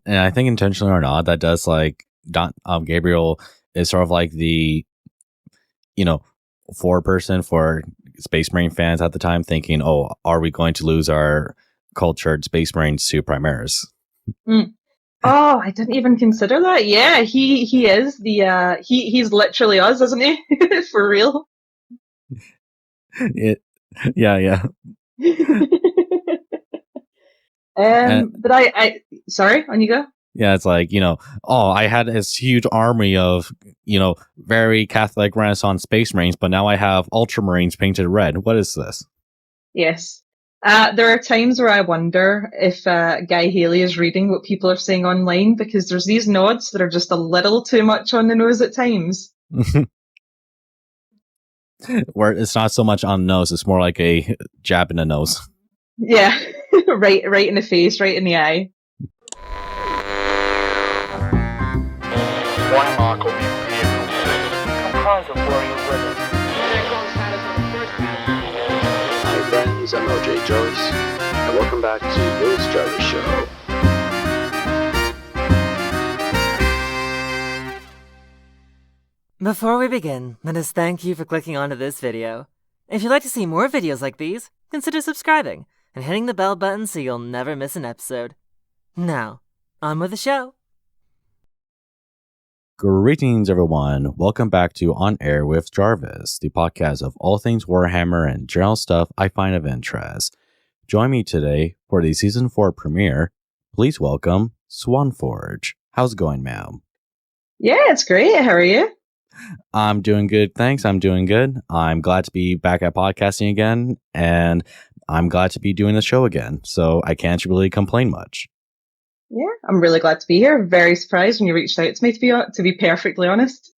And I think intentionally or not, that does like Gabriel is sort of like the, foreperson for Space Marine fans at the time, thinking, "Oh, are we going to lose our cultured Space Marines to Primaris?" Mm. Oh, I didn't even consider that. Yeah, he is the he's literally us, isn't he? For real. Yeah. But I sorry, on you go. Yeah, it's like, I had this huge army of, very Catholic Renaissance Space Marines, but now I have Ultramarines painted red. What is this? Yes. There are times where I wonder if Guy Haley is reading what people are saying online, because there's these nods that are just a little too much on the nose at times. Where it's not so much on the nose, it's more like a jab in the nose. Yeah, right in the face, right in the eye. One mark will be vehicle 6. Comprise of warrior women. Hi friends, I'm LJ Jarvis, and welcome back to Will's Jarvis Show. Before we begin, let us thank you for clicking onto this video. If you'd like to see more videos like these, consider subscribing and hitting the bell button so you'll never miss an episode. Now, on with the show. Greetings, everyone. Welcome back to On Air with Jarvis, the podcast of all things Warhammer and general stuff I find of interest. Join me today for the Season 4 premiere. Please welcome SwanForge. How's it going, ma'am? Yeah, it's great. How are you? I'm doing good, thanks. I'm doing good. I'm glad to be back at podcasting again, and I'm glad to be doing the show again, so I can't really complain much. Yeah, I'm really glad to be here. Very surprised when you reached out to me, to be perfectly honest.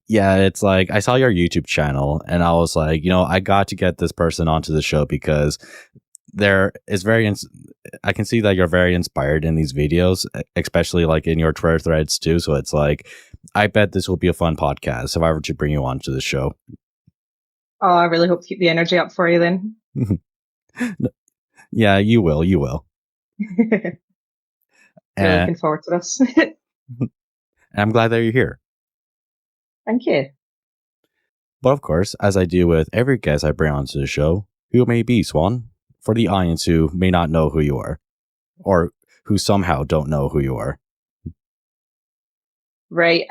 Yeah, it's like I saw your YouTube channel, and I was like, I got to get this person onto the show because there is I can see that you're very inspired in these videos, especially like in your Twitter threads too. So it's like, I bet this will be a fun podcast if I were to bring you onto the show. Oh, I really hope to keep the energy up for you then. Yeah, you will. Really looking forward to this. I'm glad that you're here. Thank you. But of course, as I do with every guest I bring onto the show, who may be, Swan? For the audience who may not know who you are, or who somehow don't know who you are. Right.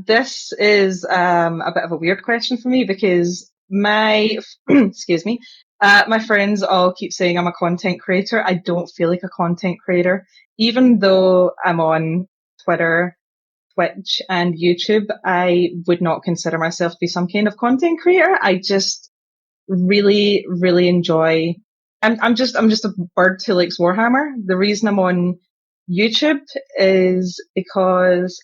This is a bit of a weird question for me because my excuse me, my friends all keep saying I'm a content creator. I don't feel like a content creator, even though I'm on Twitter, Twitch, and YouTube. I would not consider myself to be some kind of content creator. I just really, really enjoy. I'm just a bird who likes Warhammer. The reason I'm on YouTube is because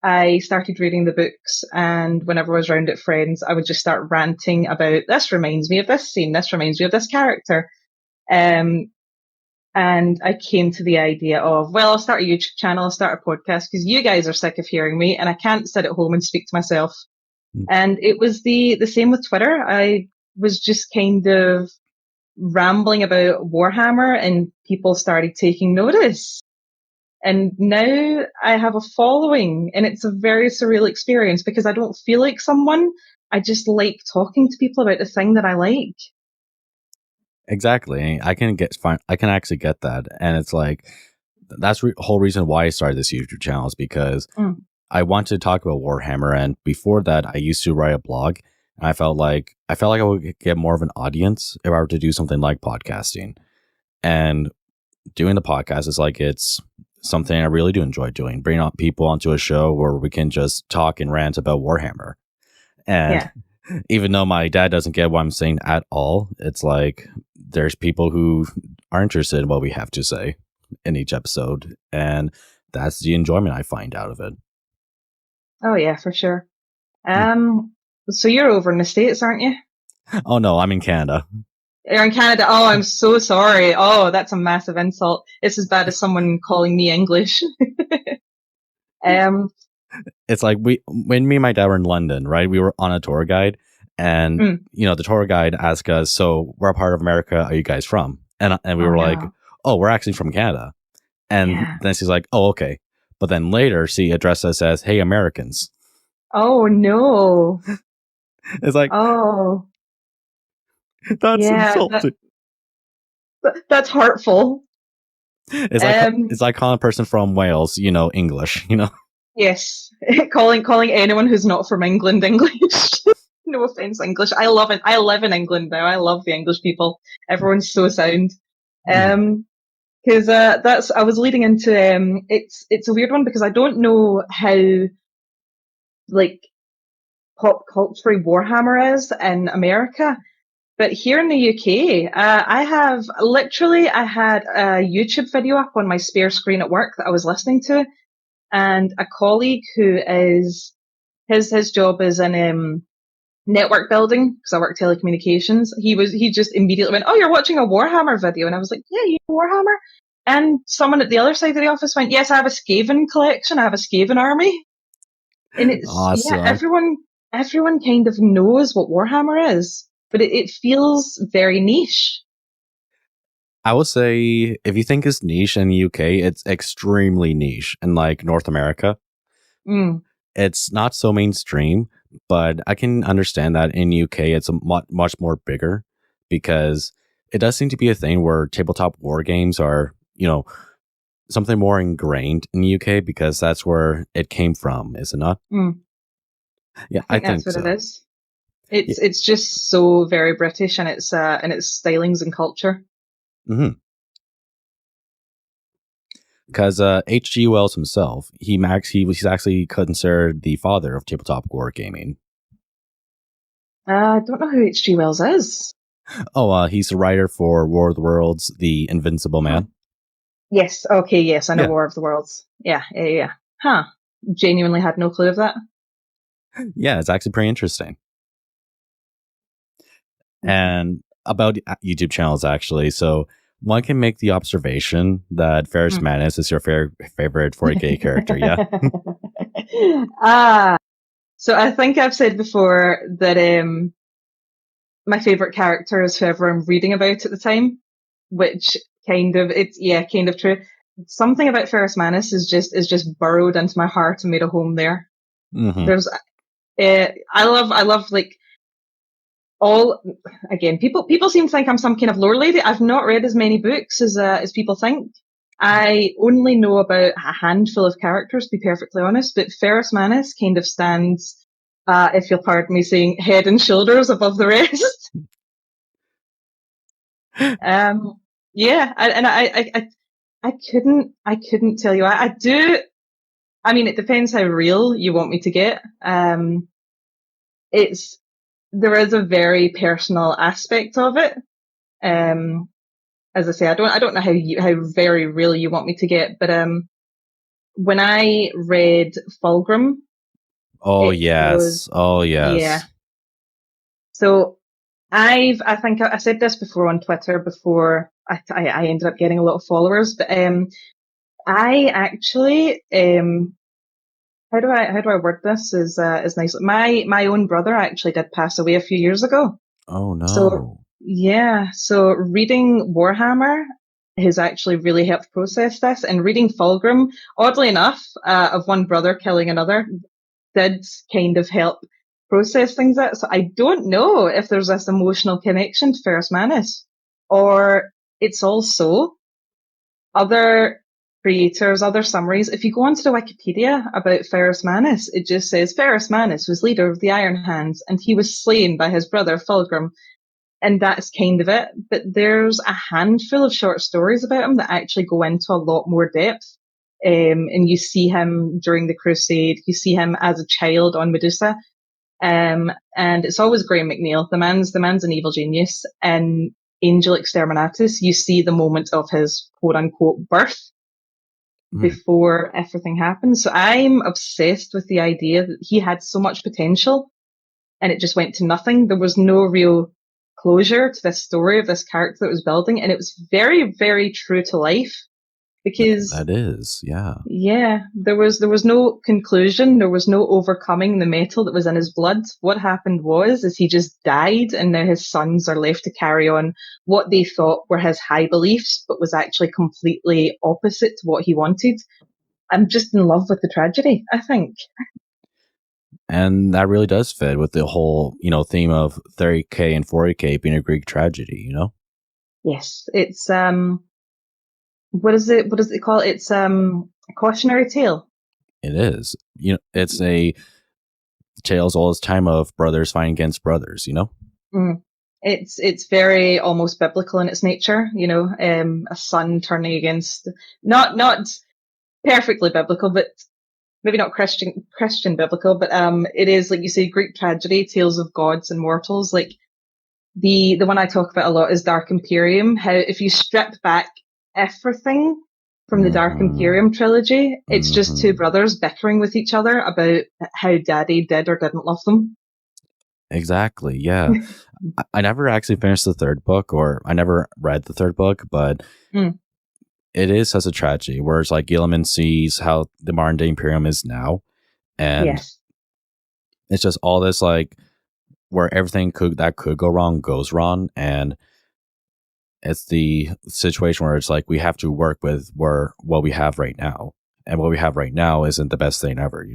I started reading the books, and whenever I was around at friends, I would just start ranting about, this reminds me of this scene, this reminds me of this character. And I came to the idea of, well, I'll start a YouTube channel, I'll start a podcast, because you guys are sick of hearing me, and I can't sit at home and speak to myself. And it was the same with Twitter. I was just kind of rambling about Warhammer, and people started taking notice. And now I have a following, and it's a very surreal experience because I don't feel like someone. I just like talking to people about the thing that I like. Exactly. I can actually get that. And it's like, that's the whole reason why I started this YouTube channel, is because I wanted to talk about Warhammer. And before that, I used to write a blog. And I felt like I would get more of an audience if I were to do something like podcasting. And doing the podcast is like, it's something I really do enjoy doing, bringing up people onto a show where we can just talk and rant about Warhammer. And even though my dad doesn't get what I'm saying at all, it's like there's people who are interested in what we have to say in each episode. And that's the enjoyment I find out of it. Oh, yeah, for sure. So you're over in the States, aren't you? Oh, no, I'm in Canada. You're in Canada. Oh, I'm so sorry. Oh, that's a massive insult. It's as bad as someone calling me English. It's like when me and my dad were in London, right? We were on a tour guide, and the tour guide asked us, "So, what part of America are you guys from?" And we were like, "Oh, we're actually from Canada." And then she's like, oh, okay. But then later she addressed us as, hey, Americans. Oh, no. It's like, oh, that's insulting. That's hurtful. It's like calling a person from Wales, English, Yes. calling anyone who's not from England English. No offense, English. I love it. I live in England now. I love the English people. Everyone's so sound. Because I was leading into it's a weird one because I don't know how like pop culture Warhammer is in America, but here in the UK, I had a YouTube video up on my spare screen at work that I was listening to, and a colleague who is his job is in network building because I work telecommunications. He just immediately went, "Oh, you're watching a Warhammer video," and I was like, "Yeah, you know Warhammer." And someone at the other side of the office went, "Yes, I have a Skaven collection. I have a Skaven army." And it's awesome. Yeah, everyone kind of knows what Warhammer is, but it feels very niche. I would say if you think it's niche in the UK, it's extremely niche in like North America. It's not so mainstream, but I can understand that in UK it's much more bigger because it does seem to be a thing where tabletop war games are, something more ingrained in the UK because that's where it came from, is it not? Yeah, I think that's what so. it is. It's just so very British and its stylings and culture. Because H.G. Wells himself, he's actually considered the father of tabletop wargaming. I don't know who H.G. Wells is. Oh, he's the writer for War of the Worlds, The Invincible Man. Yes, okay, yes, I know War of the Worlds. Yeah. Huh. Genuinely had no clue of that. Yeah, it's actually pretty interesting. And about YouTube channels, actually, so one can make the observation that Ferrus Manus is your favorite 40k character, yeah? So I think I've said before that my favorite character is whoever I'm reading about at the time, which kind of true. Something about Ferrus Manus is just burrowed into my heart and made a home there. There's, I love like people seem to think I'm some kind of lore lady. I've not read as many books as people think. I only know about a handful of characters, to be perfectly honest, but Ferrus Manus kind of stands, if you'll pardon me saying, head and shoulders above the rest. I couldn't tell you. I do. I mean, it depends how real you want me to get. There is a very personal aspect of it. As I say, I don't know how very real you want me to get, but when I read Fulgrim. Oh yes. Yeah. So I think I said this before on Twitter before I ended up getting a lot of followers, but I actually how do I word this is nice. My own brother actually did pass away a few years ago. Oh no. So reading Warhammer has actually really helped process this, and reading Fulgrim, oddly enough, of one brother killing another, did kind of help process things out. So I don't know if there's this emotional connection to Ferrus Manus, or it's also other creators, other summaries. If you go onto the Wikipedia about Ferrus Manus, it just says Ferrus Manus was leader of the Iron Hands and he was slain by his brother Fulgrim. And that's kind of it. But there's a handful of short stories about him that actually go into a lot more depth. And you see him during the Crusade. You see him as a child on Medusa. And it's always Graham McNeil. The man's an evil genius. And Angel Exterminatus, you see the moment of his quote unquote birth before everything happens. So I'm obsessed with the idea that he had so much potential and it just went to nothing. There was no real closure to this story of this character that was building, and it was very, very true to life. because that is, yeah. Yeah, there was no conclusion. There was no overcoming the metal that was in his blood. What happened was is he just died, and now his sons are left to carry on what they thought were his high beliefs, but was actually completely opposite to what he wanted. I'm just in love with the tragedy, I think. And that really does fit with the whole, theme of 30K and 40K being a Greek tragedy, Yes, it's what is it? What does it call it? It's a cautionary tale. It is. It's a tales all this time of brothers fighting against brothers, Mm. It's very almost biblical in its nature, a son turning against not perfectly biblical, but maybe not Christian biblical, but it is, like you say, Greek tragedy, tales of gods and mortals. Like the one I talk about a lot is Dark Imperium. How if you strip back everything from the Dark Imperium trilogy, it's just two brothers bickering with each other about how daddy did or didn't love them. Exactly, yeah. I never actually finished the third book, or I never read the third book, but it is such a tragedy where it's like Gilliman sees how the modern day Imperium is now, and it's just all this like where everything that could go wrong goes wrong, and it's the situation where it's like we have to work with what we have right now, and what we have right now isn't the best thing ever,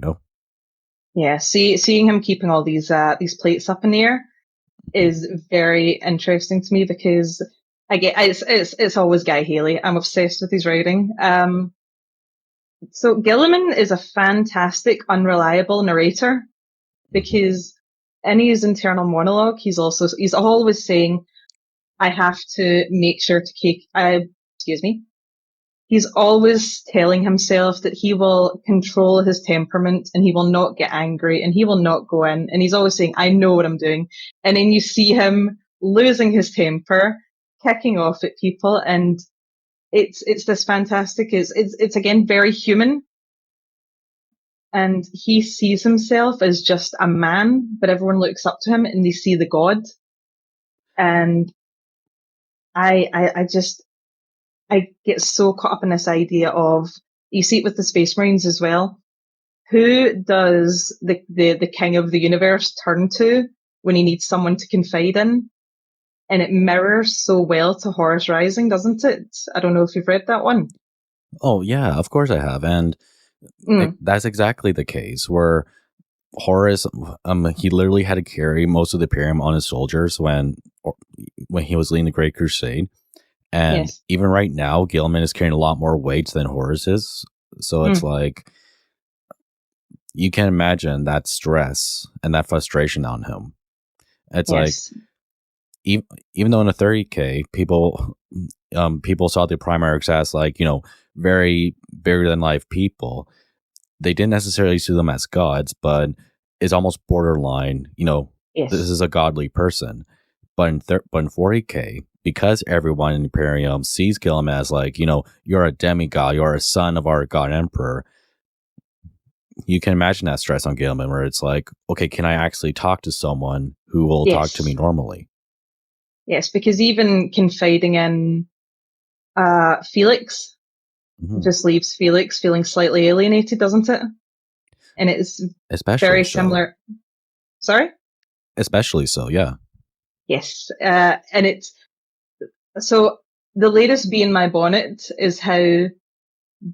Yeah, seeing him keeping all these plates up in the air is very interesting to me because it's always Guy Haley. I'm obsessed with his writing. So Gilliman is a fantastic, unreliable narrator because in his internal monologue, he's always saying, "I have to make sure to excuse me." He's always telling himself that he will control his temperament and he will not get angry and he will not go in. And he's always saying, "I know what I'm doing." And then you see him losing his temper, kicking off at people. And it's this fantastic, it's again, very human. And he sees himself as just a man, but everyone looks up to him and they see the God. And I get so caught up in this idea of, you see it with the Space Marines as well. Who does the king of the universe turn to when he needs someone to confide in? And it mirrors so well to Horus Rising, doesn't it? I don't know if you've read that one. Oh, yeah, of course I have. And that's exactly the case where Horus, he literally had to carry most of the Imperium on his soldiers when he was leading the Great Crusade. And even right now, Gilliman is carrying a lot more weight than Horus is. So it's like, you can imagine that stress and that frustration on him. It's like, even though in a 30K, people saw the Primarchs as like, very bigger than life people. They didn't necessarily see them as gods, but it's almost borderline, this is a godly person. But in 40K, because everyone in Imperium sees Gilliman as like, you're a demigod, you're a son of our god emperor, you can imagine that stress on Gilliman where it's like, okay, can I actually talk to someone who will talk to me normally? Yes, because even confiding in Felix just leaves Felix feeling slightly alienated, doesn't it? And it's especially very so. similar. Sorry? Especially so, yeah. Yes. And it's so the latest bee in my bonnet is how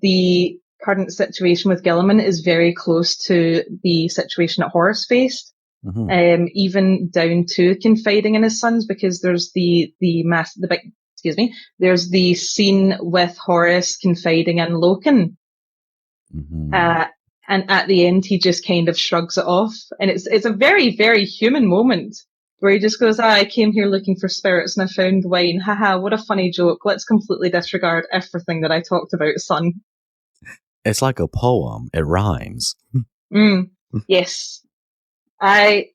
the current situation with Gilliman is very close to the situation that Horus faced. Even down to confiding in his sons, because there's there's the scene with Horus confiding in Loken. And at the end, he just kind of shrugs it off. And it's a very, very human moment where he just goes, I came here looking for spirits and I found wine. Haha, what a funny joke. Let's completely disregard everything that I talked about, son. It's like a poem. It rhymes. Yes. I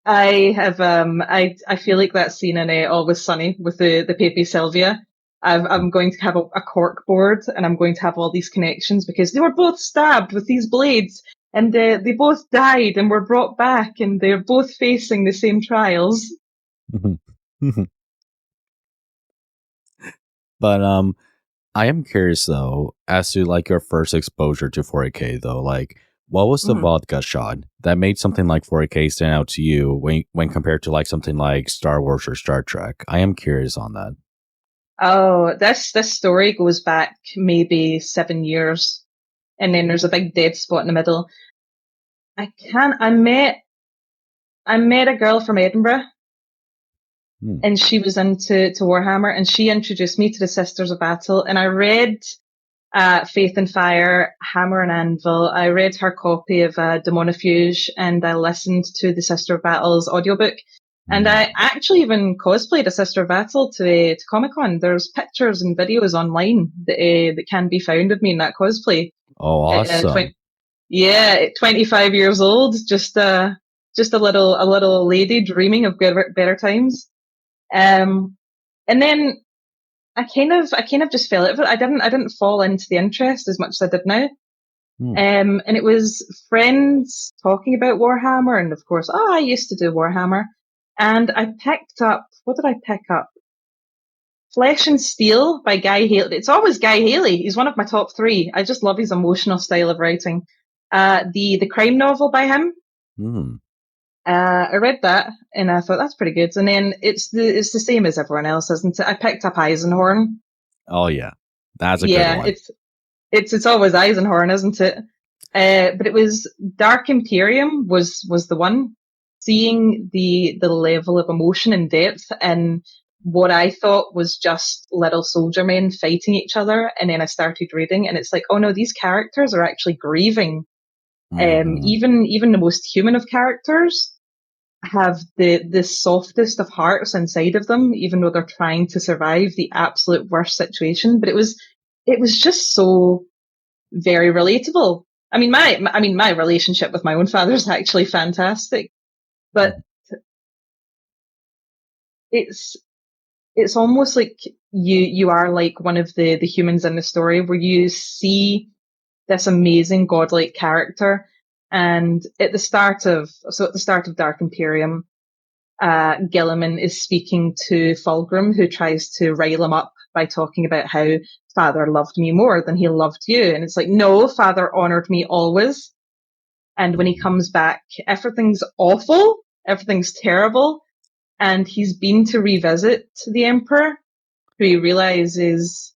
have, I feel like that scene in Always Sunny with the Pepe Sylvia. I'm going to have a cork board and I'm going to have all these connections because they were both stabbed with these blades and they both died and were brought back and they're both facing the same trials. But I am curious though, as to like your first exposure to 40K though. Like, what was the vodka shot that made something like 40K stand out to you when compared to like something like Star Wars or Star Trek? I am curious on that. Oh, this story goes back maybe 7 years, and then there's a big dead spot in the middle. I met a girl from Edinburgh, and she was into Warhammer, and she introduced me to the Sisters of Battle, and I read Faith and Fire, Hammer and Anvil. I read her copy of Demonifuge, and I listened to the Sister of Battle's audiobook. And I actually even cosplayed a Sister of Battle to Comic-Con. There's pictures and videos online that can be found of me in that cosplay. Oh, awesome. 25 years old, just a little lady dreaming of better times. And then I kind of just fell out of it. I didn't fall into the interest as much as I did now. And it was friends talking about Warhammer, and of course, I used to do Warhammer. And I picked up, what did I pick up? Flesh and Steel by Guy Haley. It's always Guy Haley. He's one of my top 3. I just love his emotional style of writing. The crime novel by him. I read that and I thought that's pretty good. And then it's the same as everyone else, isn't it? I picked up Eisenhorn. Oh yeah, that's a good one. It's always Eisenhorn, isn't it? But it was Dark Imperium was the one. Seeing the level of emotion and depth and what I thought was just little soldier men fighting each other, and then I started reading, and it's like, oh no, these characters are actually grieving. Even the most human of characters have the softest of hearts inside of them, even though they're trying to survive the absolute worst situation. But it was just so very relatable. I mean, my relationship with my own father is actually fantastic. But it's almost like you are like one of the humans in the story, where you see this amazing godlike character, and at the start of Dark Imperium, Gilliman is speaking to Fulgrim, who tries to rile him up by talking about how Father loved me more than he loved you, and it's like, no, Father honored me always. And when he comes back, everything's awful. Everything's terrible. And he's been to revisit the Emperor, who he realizes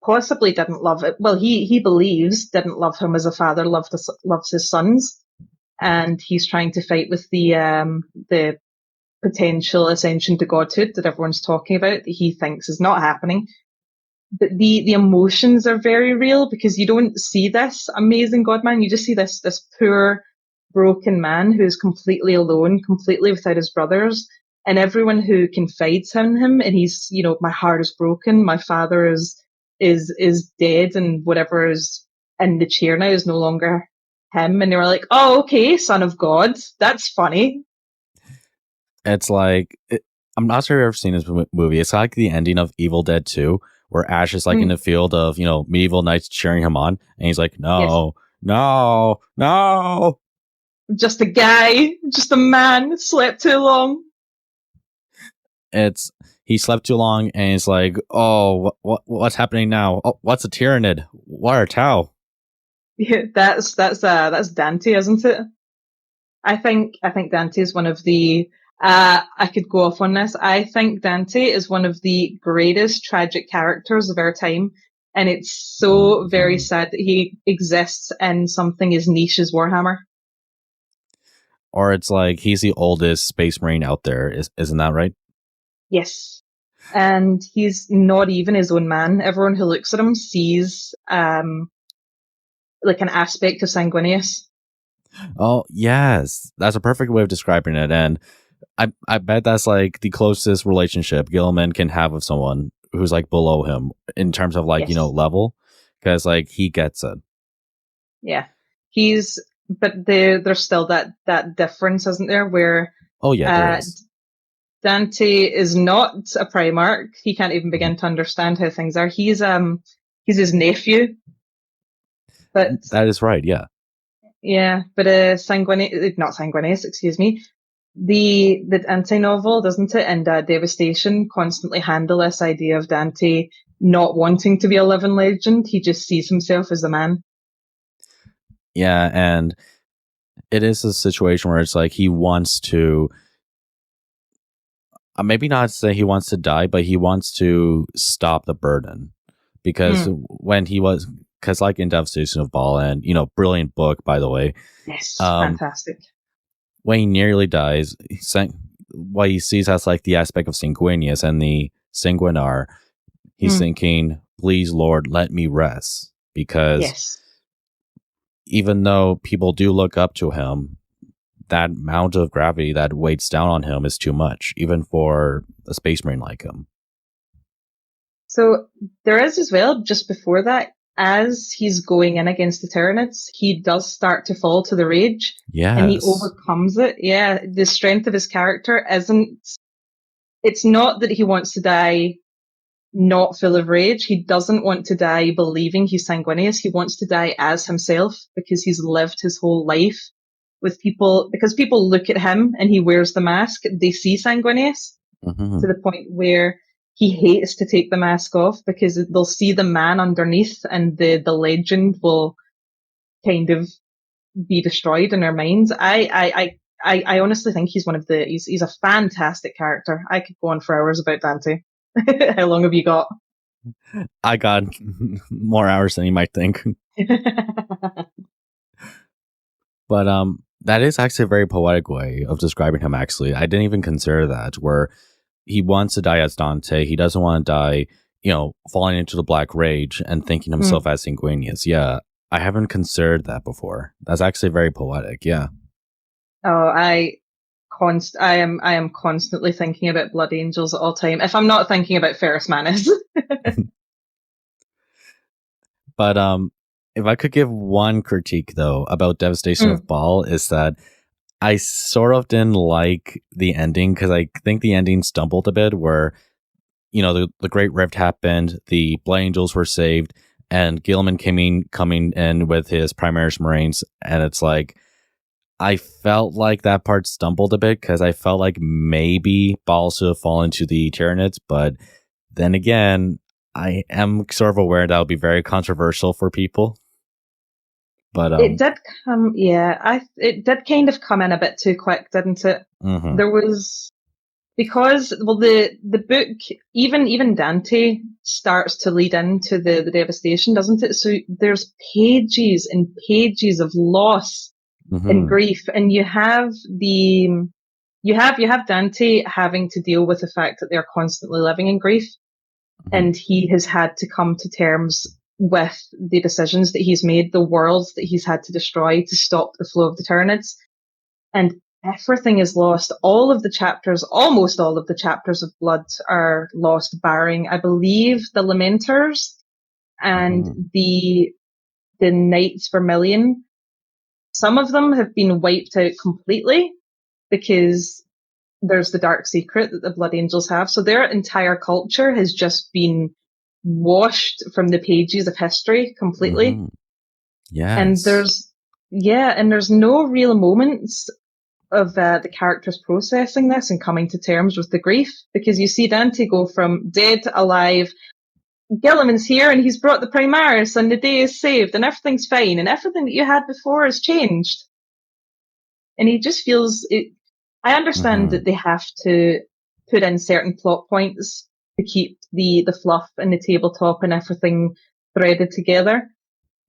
possibly didn't love it. Well, he believes didn't love him as a father loves his sons. And he's trying to fight with the potential ascension to godhood that everyone's talking about, that he thinks is not happening. But the emotions are very real, because you don't see this amazing godman. You just see this poor, broken man who's completely alone, completely without his brothers, and everyone who confides in him, and he's, my heart is broken, my father is dead, and whatever is in the chair now is no longer him. And they were like, oh, okay, son of God, that's funny. It's like, I'm not sure if you've ever seen this movie. It's like the ending of Evil Dead 2, where Ash is like in the field of, medieval knights cheering him on, and he's like, no, no. Just a guy, just a man, slept too long. He slept too long, and it's like, oh, what's happening now? Oh, what's a Tyrannid? What are Tau? Yeah, that's Dante, isn't it? I think Dante is one of the. I could go off on this. I think Dante is one of the greatest tragic characters of our time, and it's so very sad that he exists in something as niche as Warhammer. Or it's like he's the oldest space marine out there, isn't that right? Yes. And he's not even his own man. Everyone who looks at him sees like an aspect of Sanguinius. Oh, yes. That's a perfect way of describing it. And I bet that's like the closest relationship Gilliman can have with someone who's like below him in terms of like, level. Because like he gets it. Yeah. But there's still that difference, isn't there? Where there is. Dante is not a Primarch. He can't even begin to understand how things are. He's his nephew. But that is right, yeah. Yeah, but not Sanguinius, excuse me. The Dante novel, doesn't it, and Devastation constantly handle this idea of Dante not wanting to be a living legend. He just sees himself as a man. Yeah, and it is a situation where it's like he wants to, maybe not say he wants to die, but he wants to stop the burden. Because when he was, because like in Devastation of Baal, and, brilliant book, by the way. Yes, fantastic. When he nearly dies, what he sees as like the aspect of Sanguinius and the Sanguinar, he's thinking, please, Lord, let me rest. Because even though people do look up to him, that amount of gravity that weights down on him is too much, even for a space marine like him. So there is as well, just before that, as he's going in against the Tyranids, he does start to fall to the rage. Yes. And he overcomes it. Yeah, the strength of his character it's not that he wants to die not full of rage. He doesn't want to die believing he's Sanguinius. He wants to die as himself, because he's lived his whole life with people, because people look at him and he wears the mask, they see Sanguinius to the point where he hates to take the mask off, because they'll see the man underneath and the legend will kind of be destroyed in their minds. I honestly think he's he's a fantastic character. I could go on for hours about Dante. How long have you got? I got more hours than you might think. But that is actually a very poetic way of describing him, actually. I didn't even consider that, where he wants to die as Dante. He doesn't want to die, falling into the black rage and thinking himself as Sanguinius. Yeah, I haven't considered that before. That's actually very poetic, yeah. Oh, I am constantly thinking about blood angels at all time. If I'm not thinking about Ferrus Manus. But if I could give one critique though about Devastation of Baal, is that I sort of didn't like the ending, because I think the ending stumbled a bit, where the Great Rift happened, the Blood Angels were saved, and Gilman coming in with his Primaris Marines, and it's like, I felt like that part stumbled a bit, because I felt like maybe Baal should have fallen to the Tyranids, but then again, I am sort of aware that would be very controversial for people. But it did come, it did kind of come in a bit too quick, didn't it? There was, because the book, even Dante starts to lead into the devastation, doesn't it? So there's pages and pages of loss and grief, and you have Dante having to deal with the fact that they're constantly living in grief, and he has had to come to terms with the decisions that he's made, the worlds that he's had to destroy to stop the flow of the Tyranids, and everything is lost. Almost all of the chapters of Blood are lost, barring, I believe, the Lamenters and the Knights Vermilion. Some of them have been wiped out completely, because there's the dark secret that the Blood Angels have. So their entire culture has just been washed from the pages of history completely. Yes. And there's no real moments of the characters processing this and coming to terms with the grief, because you see Dante go from dead to alive. Gilliman's here and he's brought the Primaris and the day is saved and everything's fine and everything that you had before has changed. And he just feels it. I understand that they have to put in certain plot points to keep the fluff and the tabletop and everything threaded together.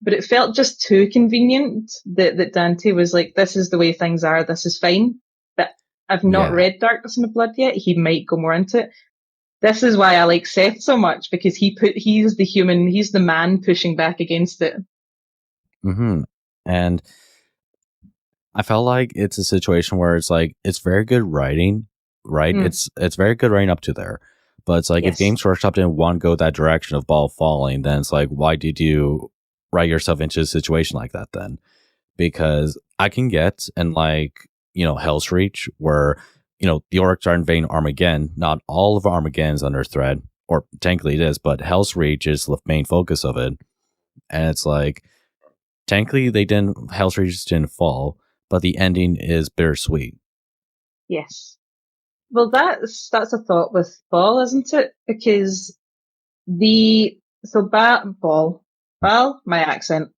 But it felt just too convenient that Dante was like, this is the way things are, this is fine. But I've not read Darkness in the Blood yet. He might go more into it. This is why I like Seth so much, because he's the human, he's the man pushing back against it. And I felt like it's a situation where it's like, it's very good writing, right? It's very good writing up to there. But it's like, if Games Workshop didn't want to go that direction of Baal falling, then it's like, why did you write yourself into a situation like that then? Because I can get, and like, Hell's Reach, where, the orcs are invading Armageddon. Not all of Armageddon is under threat, or technically it is, but Hell's Reach is the main focus of it. And it's like, technically Hell's Reach didn't fall, but the ending is bittersweet. Yes. Well, that's a thought with Baal, isn't it? Because Bal, my accent.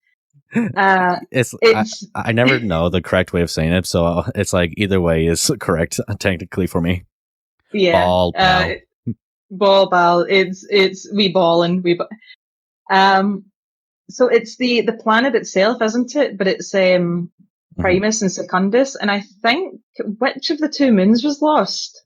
It's It's I never know the correct way of saying it, so it's like either way is correct technically for me. yeah. Bal. Bal. It's we ball and we. So it's the planet itself, isn't it? But it's Primus and Secundus, and I think which of the two moons was lost?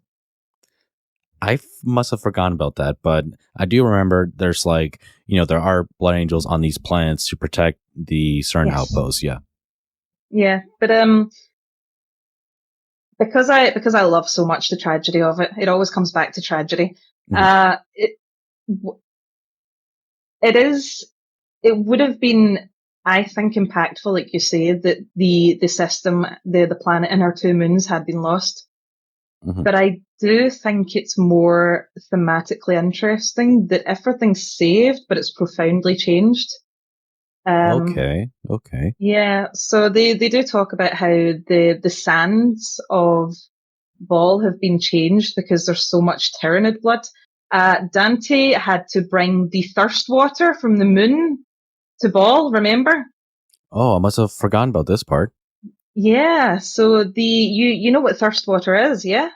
Must have forgotten about that, but I do remember there's like, there are blood angels on these planets to protect the certain outposts. Yeah. Yeah, but because I love so much the tragedy of it, it always comes back to tragedy. It would have been, I think, impactful, like you say, that the system, the planet and our two moons had been lost. But I do think it's more thematically interesting that everything's saved, but it's profoundly changed. Okay. Yeah, so they do talk about how the sands of Ball have been changed because there's so much Tyrannid blood. Dante had to bring the thirst water from the moon to Ball, remember? Oh, I must have forgotten about this part. Yeah, so you know what thirst water is, yeah?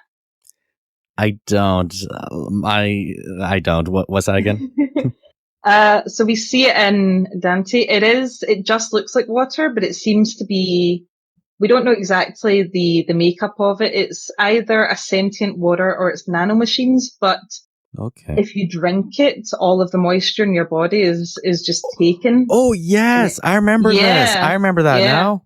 I don't. I don't. What's that again? So we see it in Dante. It just looks like water, but it seems to be, we don't know exactly the makeup of it. It's either a sentient water or it's nanomachines, but okay. If you drink it, all of the moisture in your body is just taken. Oh yes, I remember this. I remember that now.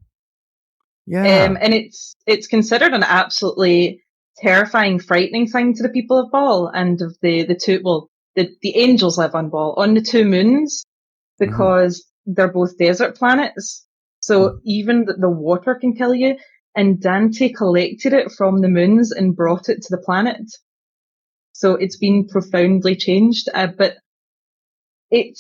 Yeah. And it's considered an absolutely terrifying, frightening thing to the people of Ball and of the two, the angels live on Ball, on the two moons, because they're both desert planets. So even the water can kill you. And Dante collected it from the moons and brought it to the planet. So it's been profoundly changed, but I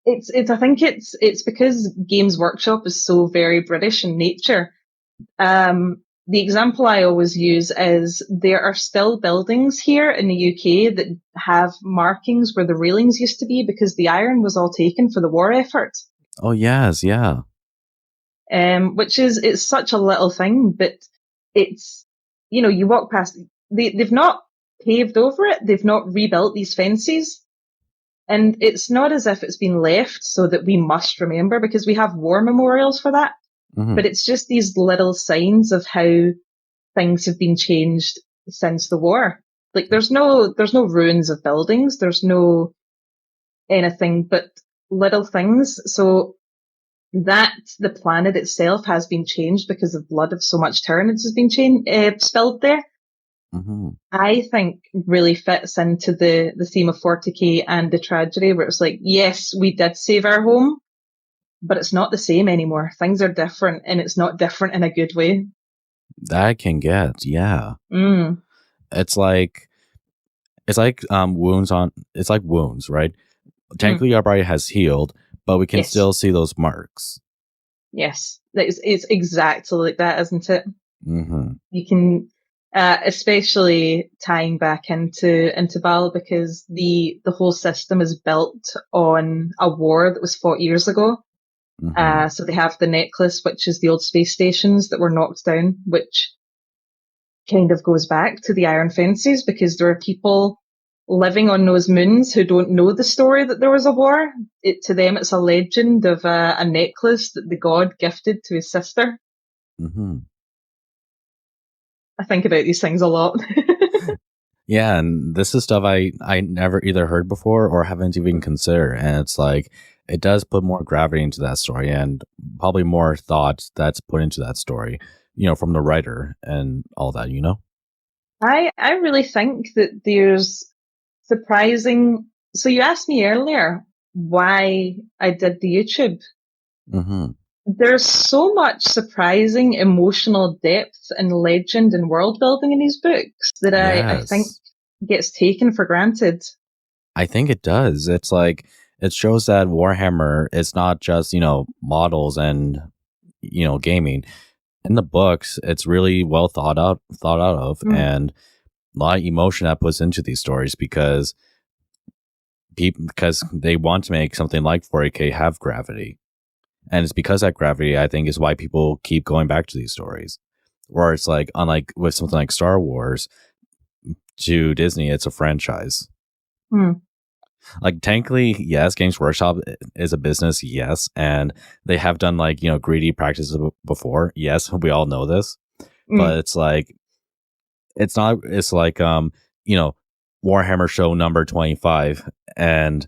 think it's because Games Workshop is so very British in nature. The example I always use is there are still buildings here in the UK that have markings where the railings used to be because the iron was all taken for the war effort. Oh yes, yeah. It's such a little thing, but it's, you walk past, they've not paved over it, they've not rebuilt these fences. And it's not as if it's been left so that we must remember, because we have war memorials for that. But it's just these little signs of how things have been changed since the war. Like there's no ruins of buildings, there's no anything but little things. So that the planet itself has been changed because the blood of so much Tyranids has been spilled there. I think really fits into the theme of 40k and the tragedy, where it's like, yes, we did save our home, but it's not the same anymore. Things are different, and it's not different in a good way. That can get, yeah. It's like wounds, right? Technically our body has healed, but we can still see those marks. Yes, it's exactly like that, isn't it? You can, especially tying back into Bal, because the whole system is built on a war that was fought years ago. So they have the necklace, which is the old space stations that were knocked down, which kind of goes back to the iron fences, because there are people living on those moons who don't know the story that there was a war. To them, it's a legend of a necklace that the god gifted to his sister. I think about these things a lot. Yeah, and this is stuff I never either heard before or haven't even considered. And it's like, it does put more gravity into that story and probably more thought that's put into that story, from the writer and all that, I really think that there's surprising. So you asked me earlier why I did the YouTube. There's so much surprising emotional depth and legend and world building in these books that I think gets taken for granted. I think it does. It's like, it shows that Warhammer is not just, models and, gaming. In the books, it's really well thought out of, and a lot of emotion that puts into these stories, because because they want to make something like 40K have gravity. And it's because that gravity, I think, is why people keep going back to these stories. Or it's like, unlike with something like Star Wars, to Disney, it's a franchise. Like, technically, yes, Games Workshop is a business, yes, and they have done, like, greedy practices before, yes, we all know this, but it's like, it's not, it's like, Warhammer show number 25, and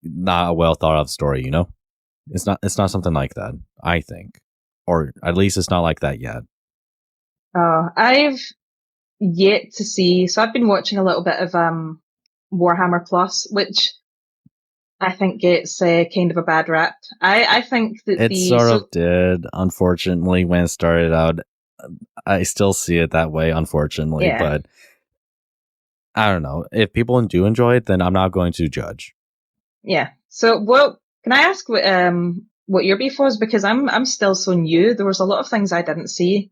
not a well thought of story, It's not something like that, I think, or at least it's not like that yet. I've yet to see, so I've been watching a little bit of Warhammer Plus, which I think gets kind of a bad rap. I think that it sort of did, unfortunately, when it started out. I still see it that way, unfortunately, but I don't know. If people do enjoy it, then I'm not going to judge. Yeah. So, can I ask what your beef was? Because I'm still so new. There was a lot of things I didn't see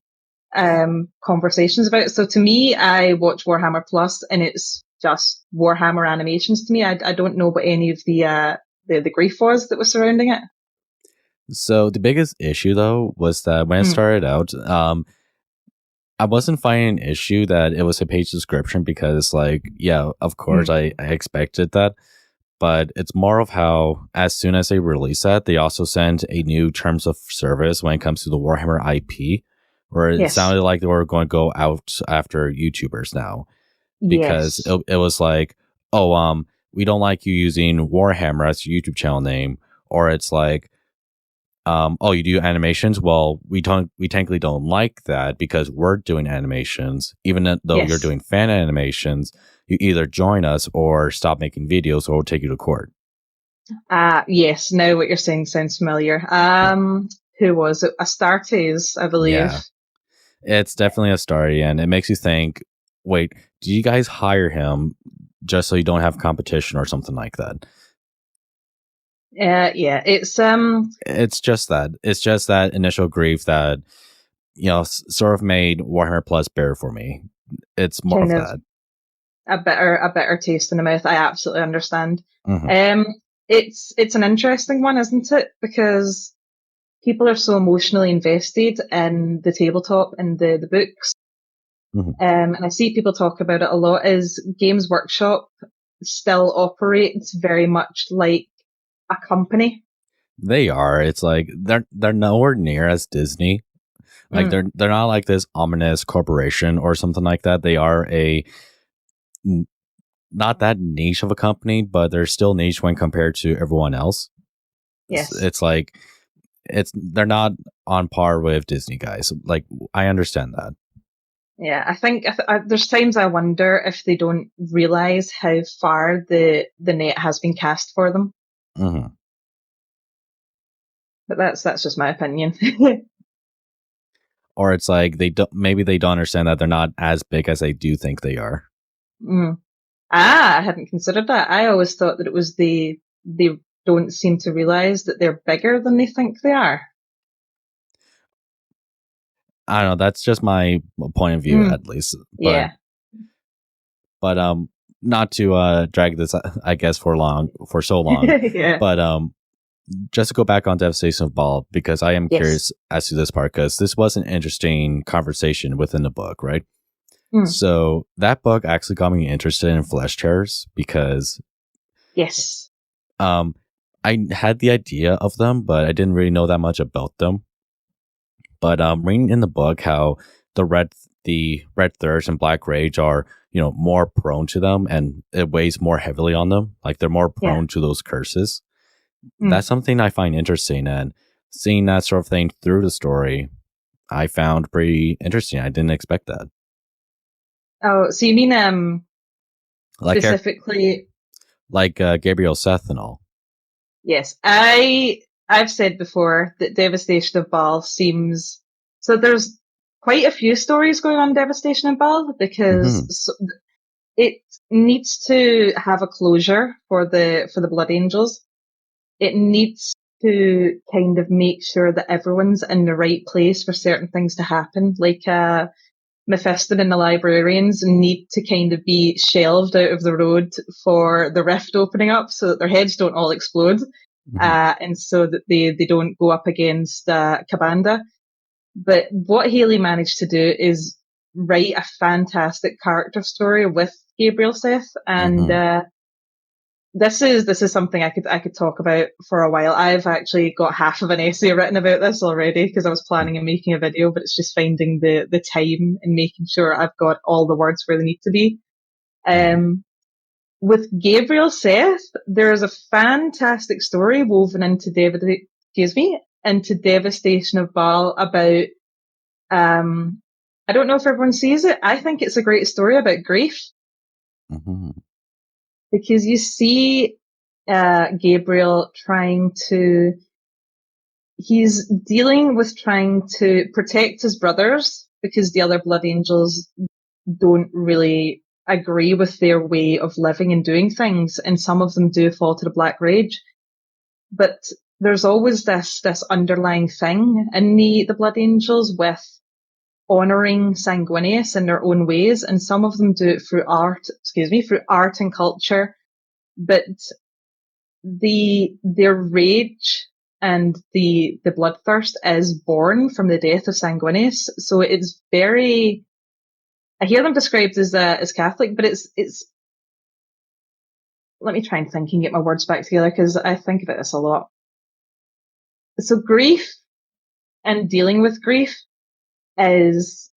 conversations about. So to me, I watch Warhammer Plus, and it's just Warhammer animations to me. I don't know what any of the grief was that was surrounding it. So the biggest issue, though, was that when it started out, I wasn't finding an issue that it was a page description, because, like, yeah, of course, I expected that. But it's more of how, as soon as they release that, they also send a new terms of service when it comes to the Warhammer IP, where it sounded like they were going to go out after YouTubers now. Because it was like, oh, we don't like you using Warhammer as your YouTube channel name. Or it's like, oh, you do animations? Well, we technically don't like that, because we're doing animations. Even though you're doing fan animations, you either join us or stop making videos, or we'll take you to court. Yes, now what you're saying sounds familiar. Who was it? Astartes, I believe. Yeah. It's definitely Astartes, and it makes you think, wait, do you guys hire him just so you don't have competition or something like that? Yeah, it's just that. It's just that initial grief that, sort of made Warhammer Plus better for me. It's more of that. A bitter taste in the mouth. I absolutely understand. It's an interesting one, isn't it? Because people are so emotionally invested in the tabletop and the books. And I see people talk about it a lot. Is Games Workshop still operates very much like a company? They are. It's like they're nowhere near as Disney. Like they're not like this ominous corporation or something like that. They are not that niche of a company, but they're still niche when compared to everyone else. Yes. It's like they're not on par with Disney guys. Like, I understand that. Yeah, I think there's times I wonder if they don't realize how far the net has been cast for them. But that's just my opinion. Or it's like maybe they don't understand that they're not as big as they do think they are. I hadn't considered that. I always thought that it was they don't seem to realize that they're bigger than they think they are. I don't know. That's just my point of view, at least. But, But not to drag this, I guess, for so long. But just to go back on Devastation of Baal, because I am curious as to this part, because this was an interesting conversation within the book, right? So that book actually got me interested in flesh tearers, because I had the idea of them, but I didn't really know that much about them. But reading in the book how the red thirst and black rage are, more prone to them, and it weighs more heavily on them. Like, they're more prone to those curses. That's something I find interesting, and seeing that sort of thing through the story, I found pretty interesting. I didn't expect that. Oh, so you mean like specifically like Gabriel Seth and all? Yes, I've said before that Devastation of Baal seems so. There's quite a few stories going on Devastation of Baal, because it needs to have a closure for the Blood Angels. It needs to kind of make sure that everyone's in the right place for certain things to happen. Like Mephiston and the librarians need to kind of be shelved out of the road for the rift opening up so that their heads don't all explode, and so that they don't go up against Kabanda. But what Haley managed to do is write a fantastic character story with Gabriel Seth, and this is something I could talk about for a while. I've actually got half of an essay written about this already because I was planning on making a video, but it's just finding the time and making sure I've got all the words where they need to be. With Gabriel Seth, there's a fantastic story woven into into Devastation of Baal about, I don't know if everyone sees it. I think it's a great story about grief. Because you see Gabriel he's dealing with trying to protect his brothers because the other Blood Angels don't really agree with their way of living and doing things, and some of them do fall to the Black Rage. But there's always this underlying thing in the Blood Angels with honouring Sanguinius in their own ways, and some of them do it through art and culture, but their rage and the bloodthirst is born from the death of Sanguinius. So it's very, I hear them described as Catholic, but it's let me try and think and get my words back together because I think about this a lot. So grief and dealing with grief is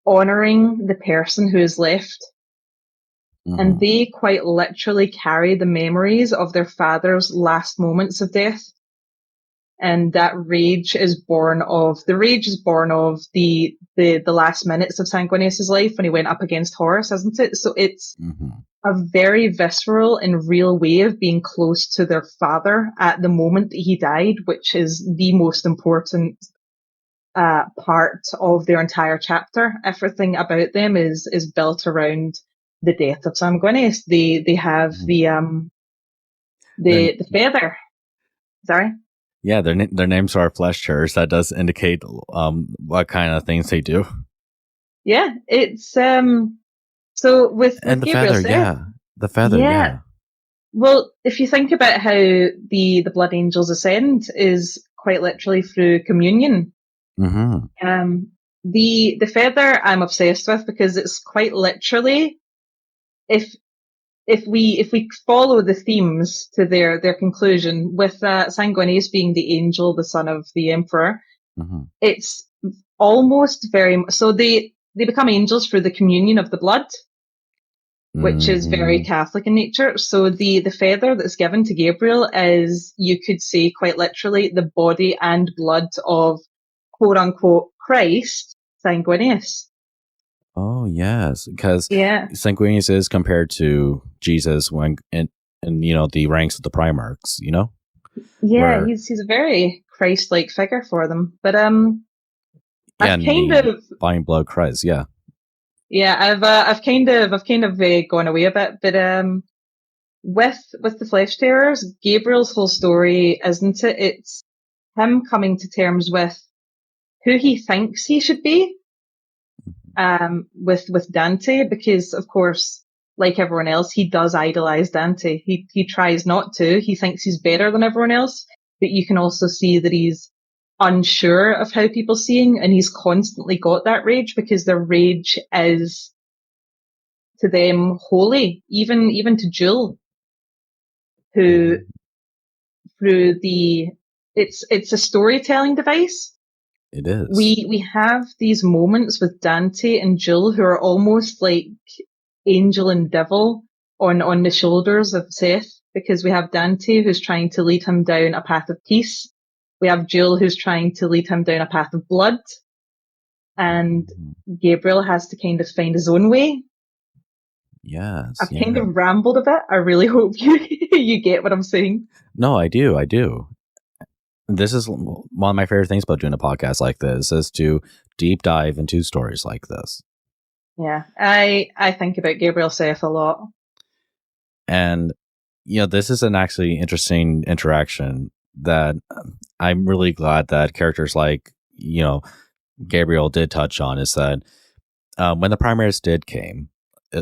honouring the person who is left. And they quite literally carry the memories of their father's last moments of death. And that rage is born of the last minutes of Sanguinius' life when he went up against Horus, isn't it? So it's a very visceral and real way of being close to their father at the moment that he died, which is the most important part of their entire chapter. Everything about them is built around the death of Sanguinius. They have the feather. Sorry? Yeah, their names are flesh tearers. That does indicate what kind of things they do. Yeah, it's so with and the Gabriel feather, Seth, the feather, yeah. Well, if you think about how the Blood Angels ascend is quite literally through communion. The feather I'm obsessed with because it's quite literally, if we follow the themes to their conclusion, with Sanguinius being the angel, the son of the emperor, it's almost very so they become angels through the communion of the blood, which is very Catholic in nature. So the feather that's given to Gabriel is, you could say quite literally, the body and blood of quote unquote Christ, Sanguinius. Oh yes, because Sanguinius is compared to Jesus when in the ranks of the Primarchs, Yeah, he's a very Christ-like figure for them. But I've kind of buying blood Christ, yeah. Yeah, I've kind of gone away a bit, but with the Flesh Tearers, Gabriel's whole story, isn't it? It's him coming to terms with who he thinks he should be. With Dante, because of course, like everyone else, he does idolize Dante. He tries not to. He thinks he's better than everyone else, but you can also see that he's unsure of how people see him, and he's constantly got that rage because their rage is to them holy, even to Jewel, who through it's a storytelling device. It is. We have these moments with Dante and Jewel who are almost like angel and devil on the shoulders of Seth, because we have Dante who's trying to lead him down a path of peace. We have Jewel who's trying to lead him down a path of blood. And Gabriel has to kind of find his own way. Yes. I've kind of rambled a bit. I really hope you get what I'm saying. No, I do. This is one of my favorite things about doing a podcast like this, is to deep dive into stories like this. Yeah, I think about Gabriel Seth a lot. And, this is an actually interesting interaction that I'm really glad that characters like, Gabriel did touch on, is that when the Primaris did came,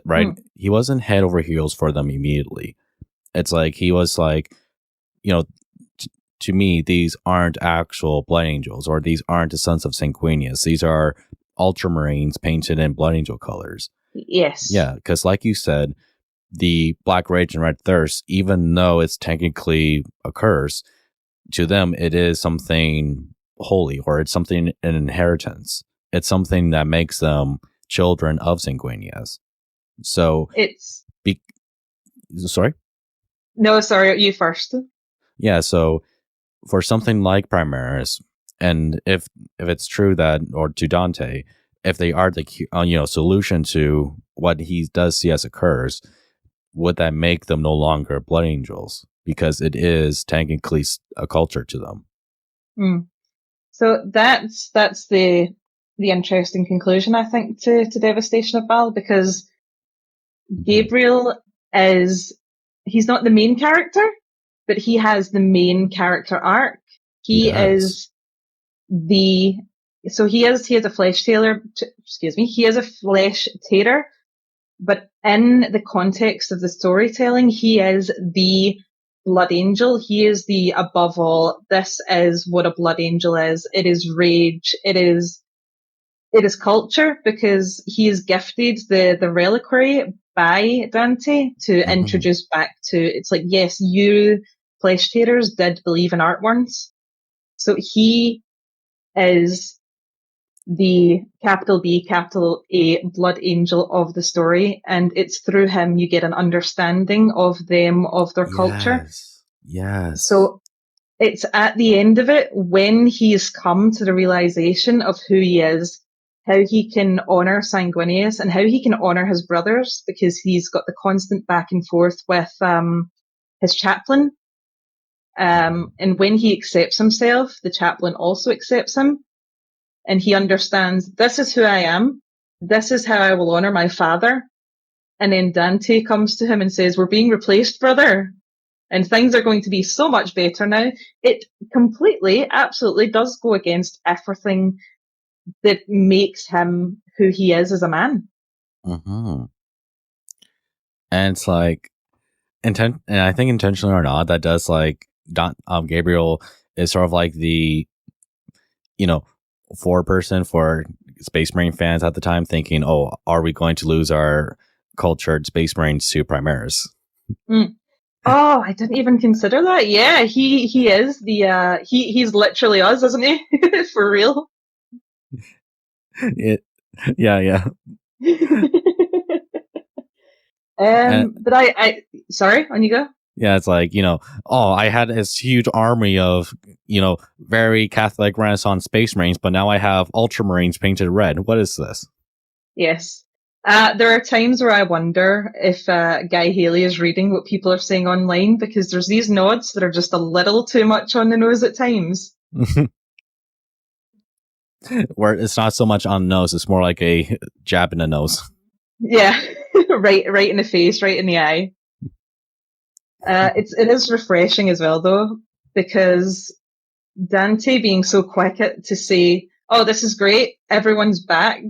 right, he wasn't head over heels for them immediately. It's like he was like, to me, these aren't actual Blood Angels, or these aren't the Sons of Sanguinius. These are Ultramarines painted in Blood Angel colors. Yes. Yeah, because like you said, the Black Rage and Red Thirst, even though it's technically a curse, to them it is something holy, or it's something, an inheritance. It's something that makes them children of Sanguinius. So it's sorry? No, sorry, you first. Yeah, so for something like Primaris, and if it's true that, or to Dante, if they are the solution to what he does see as a curse, would that make them no longer Blood Angels? Because it is technically a culture to them. So that's the interesting conclusion, I think, to Devastation of Baal, because Gabriel he's not the main character, but he has the main character arc. He has a flesh tailor, he has a flesh tearer, but in the context of the storytelling, he is the Blood Angel. He is the above all. This is what a Blood Angel is. It is rage. It is culture, because he is gifted the reliquary by Dante to introduce back to, it's like, yes, you flesh tearers did believe in art once. So he is the capital B, capital A Blood Angel of the story, and it's through him you get an understanding of them, of their culture. Yes. So it's at the end of it, when he's come to the realization of who he is, how he can honor Sanguinius and how he can honor his brothers, because he's got the constant back and forth with his chaplain. And when he accepts himself, the chaplain also accepts him. And he understands, this is who I am. This is how I will honor my father. And then Dante comes to him and says, we're being replaced, brother. And things are going to be so much better now. It completely, absolutely does go against everything that makes him who he is as a man. And it's like, and I think intentionally or not, that does like, Gabriel is sort of like the, foreperson for Space Marine fans at the time, thinking, oh, are we going to lose our cultured Space Marines to Primaris? Oh, I didn't even consider that. Yeah, he is the he's literally us, isn't he? For real. Yeah. But I sorry, on you go. Yeah, it's like, I had this huge army of, very Catholic Renaissance Space Marines, but now I have Ultramarines painted red. What is this? Yes. There are times where I wonder if Guy Haley is reading what people are saying online, because there's these nods that are just a little too much on the nose at times. Where it's not so much on the nose, it's more like a jab in the nose. Yeah, right in the face, right in the eye. It is refreshing as well, though, because Dante being so quick to say, oh, this is great, everyone's back.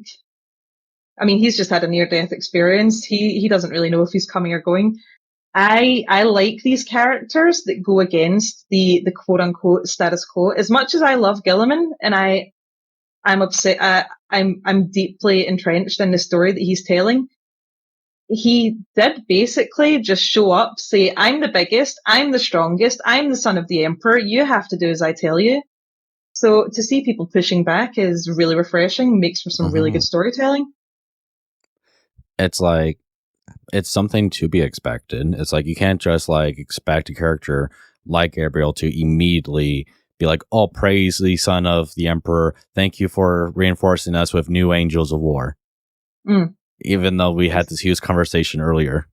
I mean, he's just had a near-death experience. He doesn't really know if he's coming or going. I like these characters that go against the quote-unquote status quo. As much as I love Gilliman, and I'm upset, I'm deeply entrenched in the story that he's telling, he did basically just show up, say, I'm the biggest, I'm the strongest, I'm the son of the emperor, you have to do as I tell you. So to see people pushing back is really refreshing, makes for some really good storytelling. It's like, it's something to be expected. It's like, you can't just like expect a character like Gabriel to immediately be like, oh, praise the son of the emperor, thank you for reinforcing us with new angels of war. Even though we had this huge conversation earlier.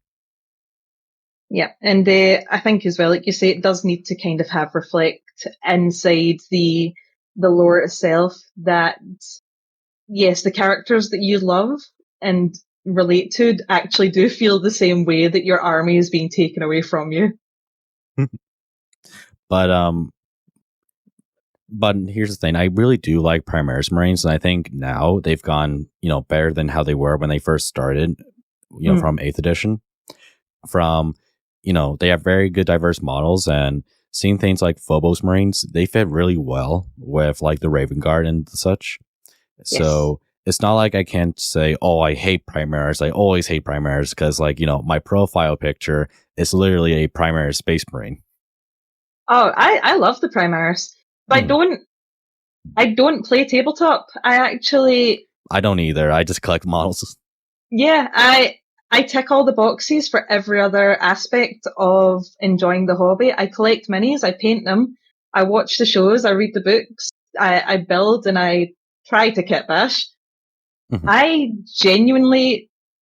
Yeah, and I think as well, like you say, it does need to kind of have reflect inside the lore itself that, yes, the characters that you love and relate to actually do feel the same way that your army is being taken away from you. But But here's the thing: I really do like Primaris Marines, and I think now they've gone, better than how they were when they first started. From 8th edition. From, they have very good diverse models, and seeing things like Phobos Marines, they fit really well with like the Raven Guard and such. So it's not like I can't say, oh, I hate Primaris. I always hate Primaris because, like, my profile picture is literally a Primaris Space Marine. Oh, I love the Primaris, but I don't play tabletop. I don't either. I just collect models. Yeah, I tick all the boxes for every other aspect of enjoying the hobby. I collect minis, I paint them, I watch the shows, I read the books, I build, and I try to kit bash. Mm-hmm.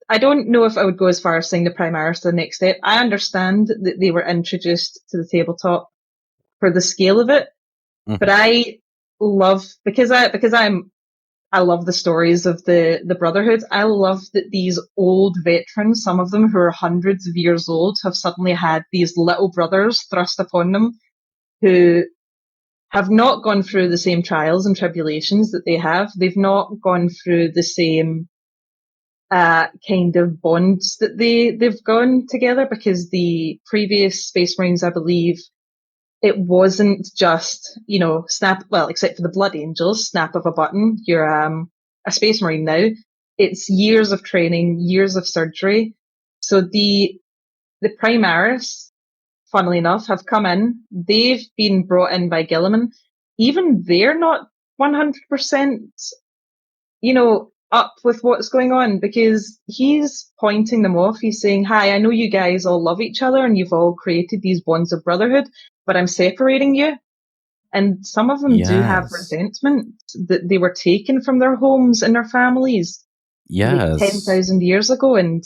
I don't know if I would go as far as saying the Primaris to the next step. I understand that they were introduced to the tabletop for the scale of it, but I love, because I love the stories of the Brotherhood. I love that these old veterans, some of them who are hundreds of years old, have suddenly had these little brothers thrust upon them who have not gone through the same trials and tribulations that they have. They've not gone through the same kind of bonds that they've gone together, because the previous Space Marines, I believe, it wasn't just, except for the Blood Angels, snap of a button, you're a Space Marine now. It's years of training, years of surgery. So the Primaris, funnily enough, have come in. They've been brought in by Gilliman. Even they're not 100%, up with what's going on, because he's pointing them off. He's saying, hi, I know you guys all love each other and you've all created these bonds of brotherhood, but I'm separating you. And some of them do have resentment that they were taken from their homes and their families like 10,000 years ago, and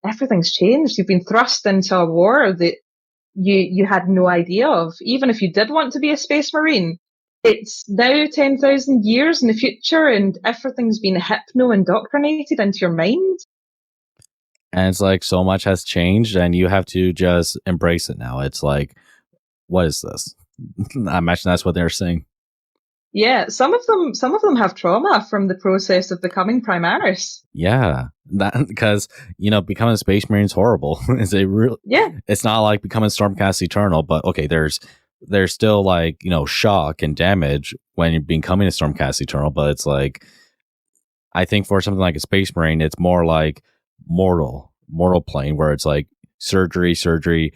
everything's changed. You've been thrust into a war that you had no idea of. Even if you did want to be a Space Marine, it's now 10,000 years in the future, and everything's been hypno-indoctrinated into your mind. And it's like so much has changed, and you have to just embrace it now. It's like, what is this? I imagine that's what they're saying. Yeah, some of them have trauma from the process of becoming Primaris. Yeah, that because becoming a Space Marine is horrible. It's not like becoming Stormcast Eternal, but okay, there's still like shock and damage when you're becoming a Stormcast Eternal, but it's like, I think for something like a Space Marine, it's more like mortal plane, where it's like surgery,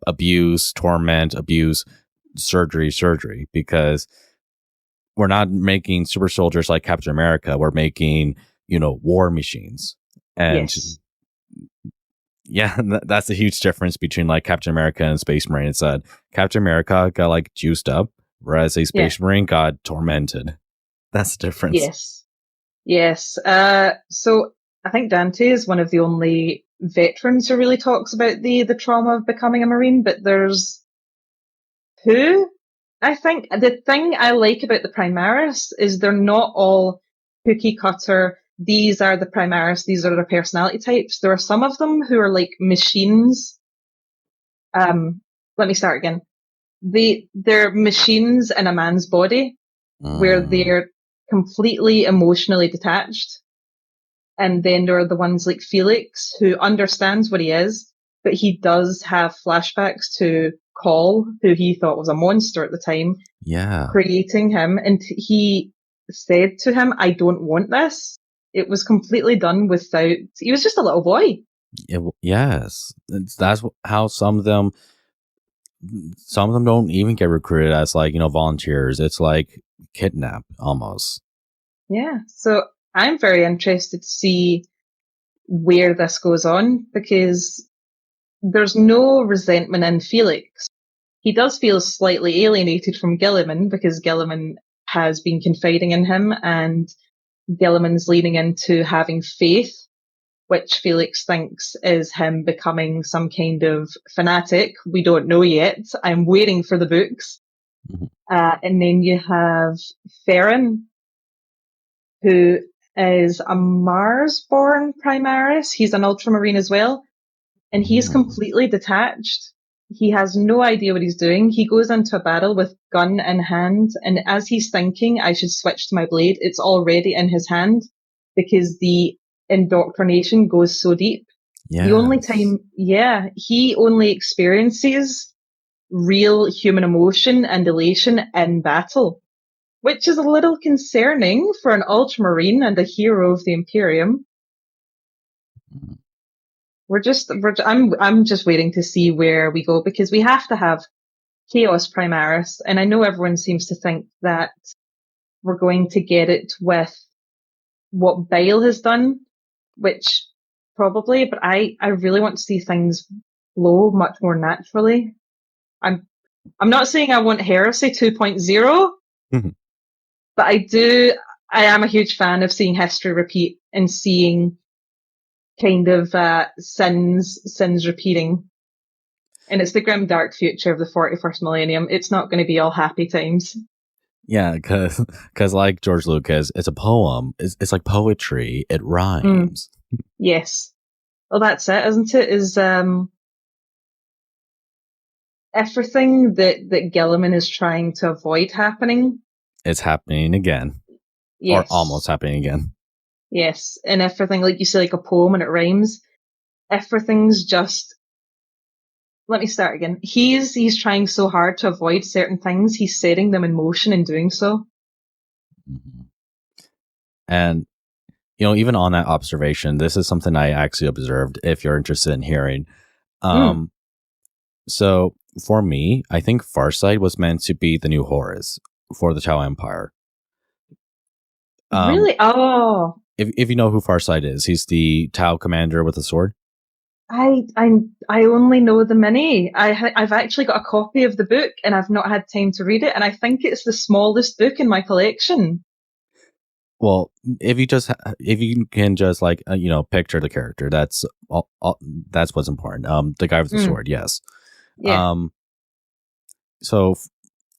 abuse, torment, abuse, surgery, because we're not making super soldiers like Captain America. We're making, war machines. And that's the huge difference between like Captain America and Space Marine. It's that Captain America got like juiced up, whereas a Space Marine got tormented. That's the difference. Yes. So I think Dante is one of the only veterans who really talks about the trauma of becoming a Marine, but there's who? I think the thing I like about the Primaris is they're not all cookie cutter. These are the Primaris. These are their personality types. There are some of them who are like machines. Let me start again. They're machines in a man's body, where they're completely emotionally detached. And then there are the ones like Felix, who understands what he is, but he does have flashbacks to Call, who he thought was a monster at the time, creating him. And he said to him, I don't want this. It was completely done without, he was just a little boy. Yes. That's how some of them don't even get recruited as like, volunteers. It's like kidnap almost. Yeah. So I'm very interested to see where this goes on, because there's no resentment in Felix. He does feel slightly alienated from Gilliman, because Gilliman has been confiding in him, and Gilliman's leaning into having faith, which Felix thinks is him becoming some kind of fanatic. We don't know yet. I'm waiting for the books. Mm-hmm. And then you have Ferrun, who is a Mars-born Primaris. He's an Ultramarine as well. And he's completely detached. He has no idea what he's doing. He goes into a battle with gun in hand, and as he's thinking, I should switch to my blade, it's already in his hand because the indoctrination goes so deep. Yeah. The only time, he only experiences real human emotion and elation in battle, which is a little concerning for an ultramarine and a hero of the Imperium. I'm just waiting to see where we go, because we have to have Chaos Primaris, and I know everyone seems to think that we're going to get it with what Bale has done, which probably, but I really want to see things flow much more naturally. I'm not saying I want Heresy 2.0, but I am a huge fan of seeing history repeat and seeing kind of sins repeating. And it's the grim dark future of the 41st millennium. It's not going to be all happy times. Yeah, because like George Lucas, it's a poem. It's like poetry. It rhymes. Yes. Well, that's it, isn't it? Is everything that Gilliman is trying to avoid happening. It's happening again. Yes. Or almost happening again. Yes. And everything, like you say, like a poem and it rhymes. Everything's just... Let me start again. He's trying so hard to avoid certain things. He's setting them in motion in doing so. Mm-hmm. And, you know, even on that observation, this is something I actually observed, if you're interested in hearing. So, for me, I think Farsight was meant to be the new Horus for the Tau Empire. Really? Oh. If you know who Farsight is, he's the Tau commander with a sword. I only know the mini. I've actually got a copy of the book, and I've not had time to read it, and I think it's the smallest book in my collection. Well, if you can just like picture the character, that's that's what's important. The guy with the sword, yes. Yeah. So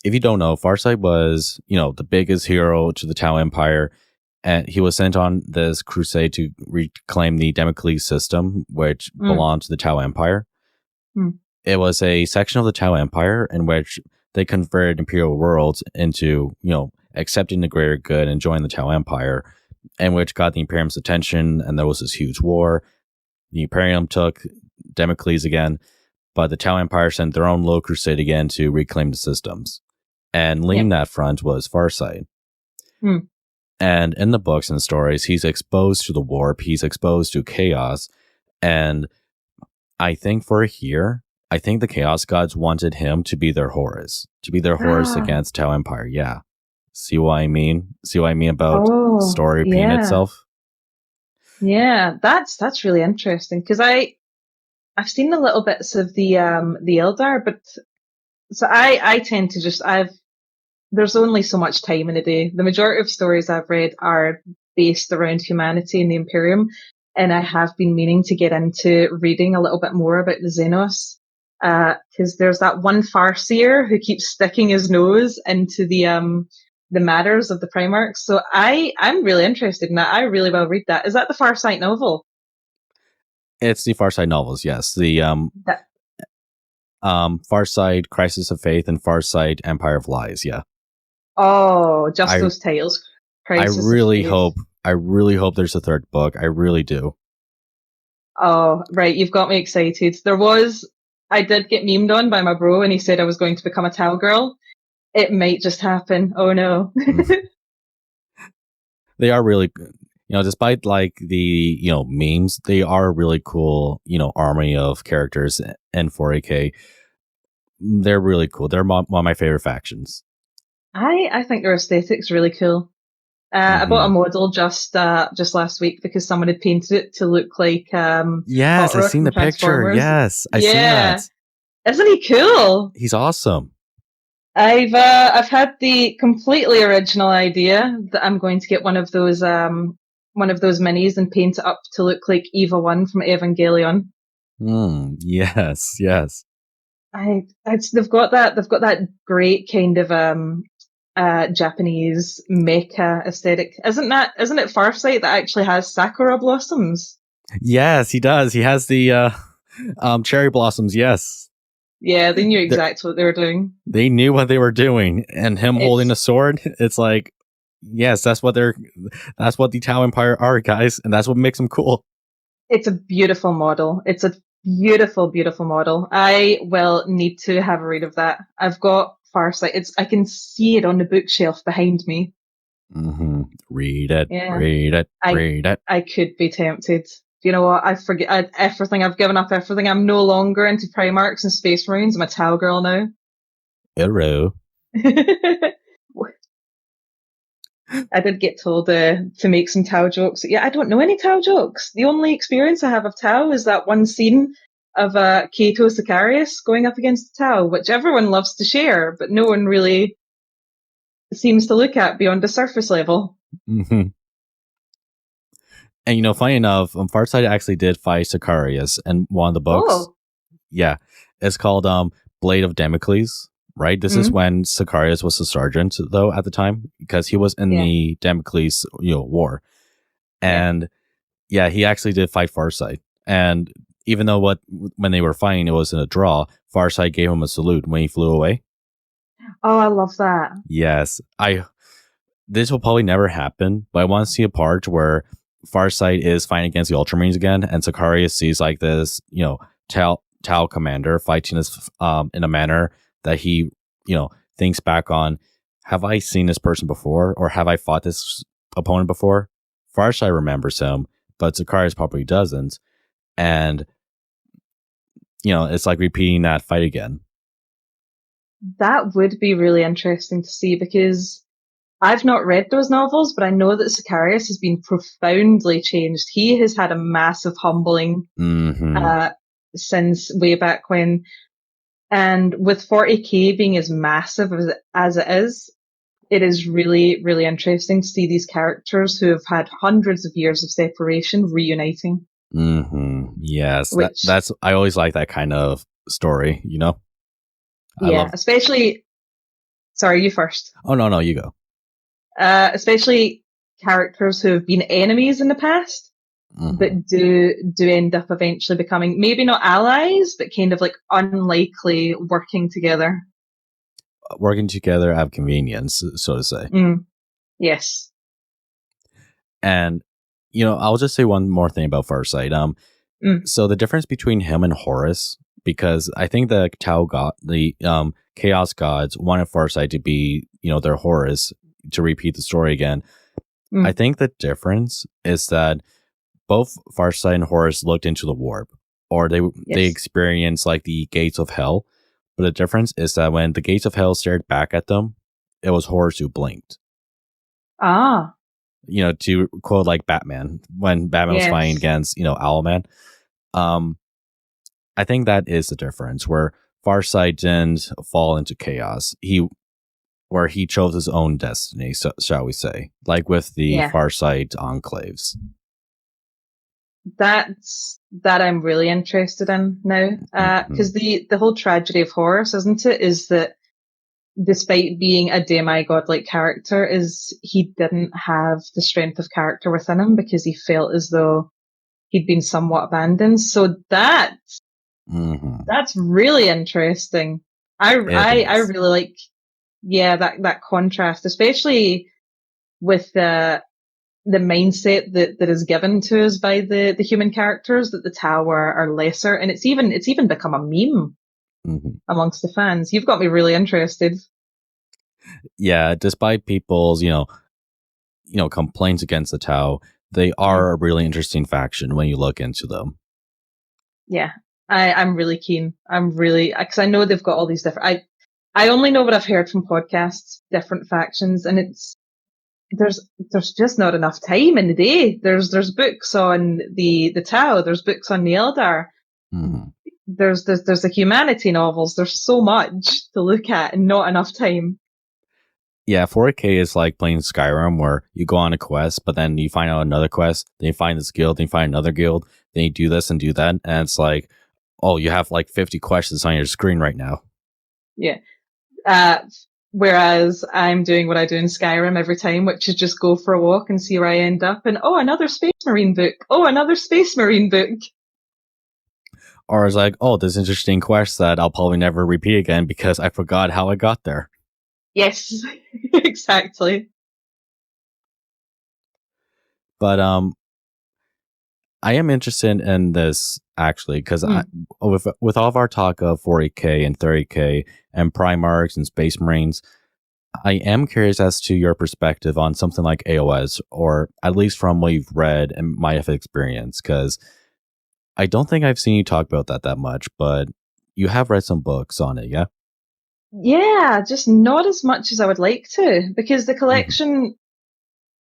if you don't know, Farsight was the biggest hero to the Tau Empire. And he was sent on this crusade to reclaim the Democles system, which belonged to the Tau Empire. It was a section of the Tau Empire in which they converted Imperial worlds into, accepting the greater good and joining the Tau Empire, and which got the Imperium's attention, and there was this huge war. The Imperium took Democles again, but the Tau Empire sent their own low crusade again to reclaim the systems. And leading that front was Farsight. And in the books and stories, he's exposed to the warp, he's exposed to chaos. And I think the Chaos Gods wanted him to be their Horus, against Tau Empire. Yeah. See what I mean? See what I mean about story repeating itself? Yeah, that's really interesting, because I've seen the little bits of the Eldar, but so I tend to there's only so much time in a day. The majority of stories I've read are based around humanity and the Imperium, and I have been meaning to get into reading a little bit more about the Xenos, because there's that one Farseer who keeps sticking his nose into the matters of the Primarchs. So I'm really interested in that. I really will read that. Is that the Farsight novel? It's the Farsight novels, yes. The Farsight, Crisis of Faith, and Farsight, Empire of Lies, yeah. Oh, those titles. I really hope there's a third book. I really do. Oh, right. You've got me excited. I did get memed on by my bro, and he said I was going to become a Tau girl. It might just happen. Oh no. They are really, despite like the, memes, they are a really cool, army of characters in 40K. They're really cool. They're one of my favorite factions. I think their aesthetic's really cool. I bought a model just last week because someone had painted it to look like yes, I've seen the picture. Yes, I seen that. Isn't he cool? He's awesome. I've had the completely original idea that I'm going to get one of those minis and paint it up to look like Eva 1 from Evangelion. Yes. They've got that great kind of Japanese mecha aesthetic. Isn't it Farsight that actually has sakura blossoms? Yes, he does. He has the cherry blossoms. Yes. Yeah, they knew exactly what they were doing. They knew what they were doing, and him holding a sword, it's like, yes, that's what the Tau Empire are, guys, and that's what makes them cool. It's a beautiful model. It's a beautiful, beautiful model. I will need to have a read of that. I've got Farsight. I can see it on the bookshelf behind me. Mm-hmm. Read it. Yeah. Read it. Read it. I could be tempted. You know what? I forget everything. I've given up everything. I'm no longer into Primarchs and Space Marines. I'm a Tau girl now. Hello. I did get told to make some Tau jokes. Yeah, I don't know any Tau jokes. The only experience I have of Tau is that one scene of Kato Sicarius going up against the Tau, which everyone loves to share, but no one really seems to look at beyond the surface level. Mm-hmm. And funny enough, Farsight actually did fight Sicarius in one of the books. Oh. Yeah, it's called Blade of Damocles. Right, this is when Sicarius was a sergeant, though, at the time, because he was in the Damocles, war, and he actually did fight Farsight. And even though when they were fighting, it was in a draw, Farsight gave him a salute when he flew away. Oh, I love that. Yes, this will probably never happen, but I want to see a part where Farsight is fighting against the Ultramarines again, and Sicarius sees like this, Tau commander fighting this in a manner that he, thinks back on, have I seen this person before, or have I fought this opponent before? Farsight remembers him, but Sicarius probably doesn't, and it's like repeating that fight again. That would be really interesting to see, because I've not read those novels, but I know that Sicarius has been profoundly changed. He has had a massive humbling since way back when. And with 40k being as massive as it is really, really interesting to see these characters who have had hundreds of years of separation reuniting. Mm-hmm. Yes, that's I always like that kind of story, Especially... Sorry, you first. Oh, no, you go. Especially characters who have been enemies in the past, but do end up eventually becoming maybe not allies, but kind of like unlikely working together. Working together out of convenience, so to say. Yes. And I'll just say one more thing about Farsight. So the difference between him and Horus, because I think the Tau god, the Chaos gods, wanted Farsight to be their Horus, to repeat the story again. I think the difference is that both Farsight and Horus looked into the warp, or they experienced like the gates of hell. But the difference is that when the gates of hell stared back at them, it was Horus who blinked. Ah. To quote like Batman, when Batman was fighting against, Owlman. I think that is the difference, where Farsight didn't fall into chaos. Where he chose his own destiny, so shall we say, like with the Farsight enclaves. That I'm really interested in now, because the whole tragedy of Horus, isn't it, is that despite being a demigod-like character, is he didn't have the strength of character within him, because he felt as though he'd been somewhat abandoned. So that's really interesting. I really like, that contrast, especially with the mindset that is given to us by the human characters, that the Tau are lesser, and it's even become a meme amongst the fans. You've got me really interested. Yeah, despite people's complaints against the Tau, they are a really interesting faction when you look into them. Yeah, I'm really keen. Because I know they've got all these different. I only know what I've heard from podcasts, different factions, and there's just not enough time in the day. There's books on the Tau, there's books on the Eldar. There's the humanity novels. There's so much to look at and not enough time. Yeah, 4K is like playing Skyrim, where you go on a quest, but then you find out another quest, then you find this guild, then you find another guild, then you do this and do that, and it's like, oh, you have like 50 questions on your screen right now. Yeah. Whereas I'm doing what I do in Skyrim every time, which is just go for a walk and see where I end up, and another Space Marine book. Oh, another Space Marine book. Or it's like, oh, this interesting quest that I'll probably never repeat again because I forgot how I got there. Yes, exactly. But I am interested in this actually because with all of our talk of 40K and 30K and Primarchs and Space Marines, I am curious as to your perspective on something like AOS, or at least from what you've read and might have experienced, because I don't think I've seen you talk about that much, but you have read some books on it, yeah? Yeah, just not as much as I would like to, because the collection,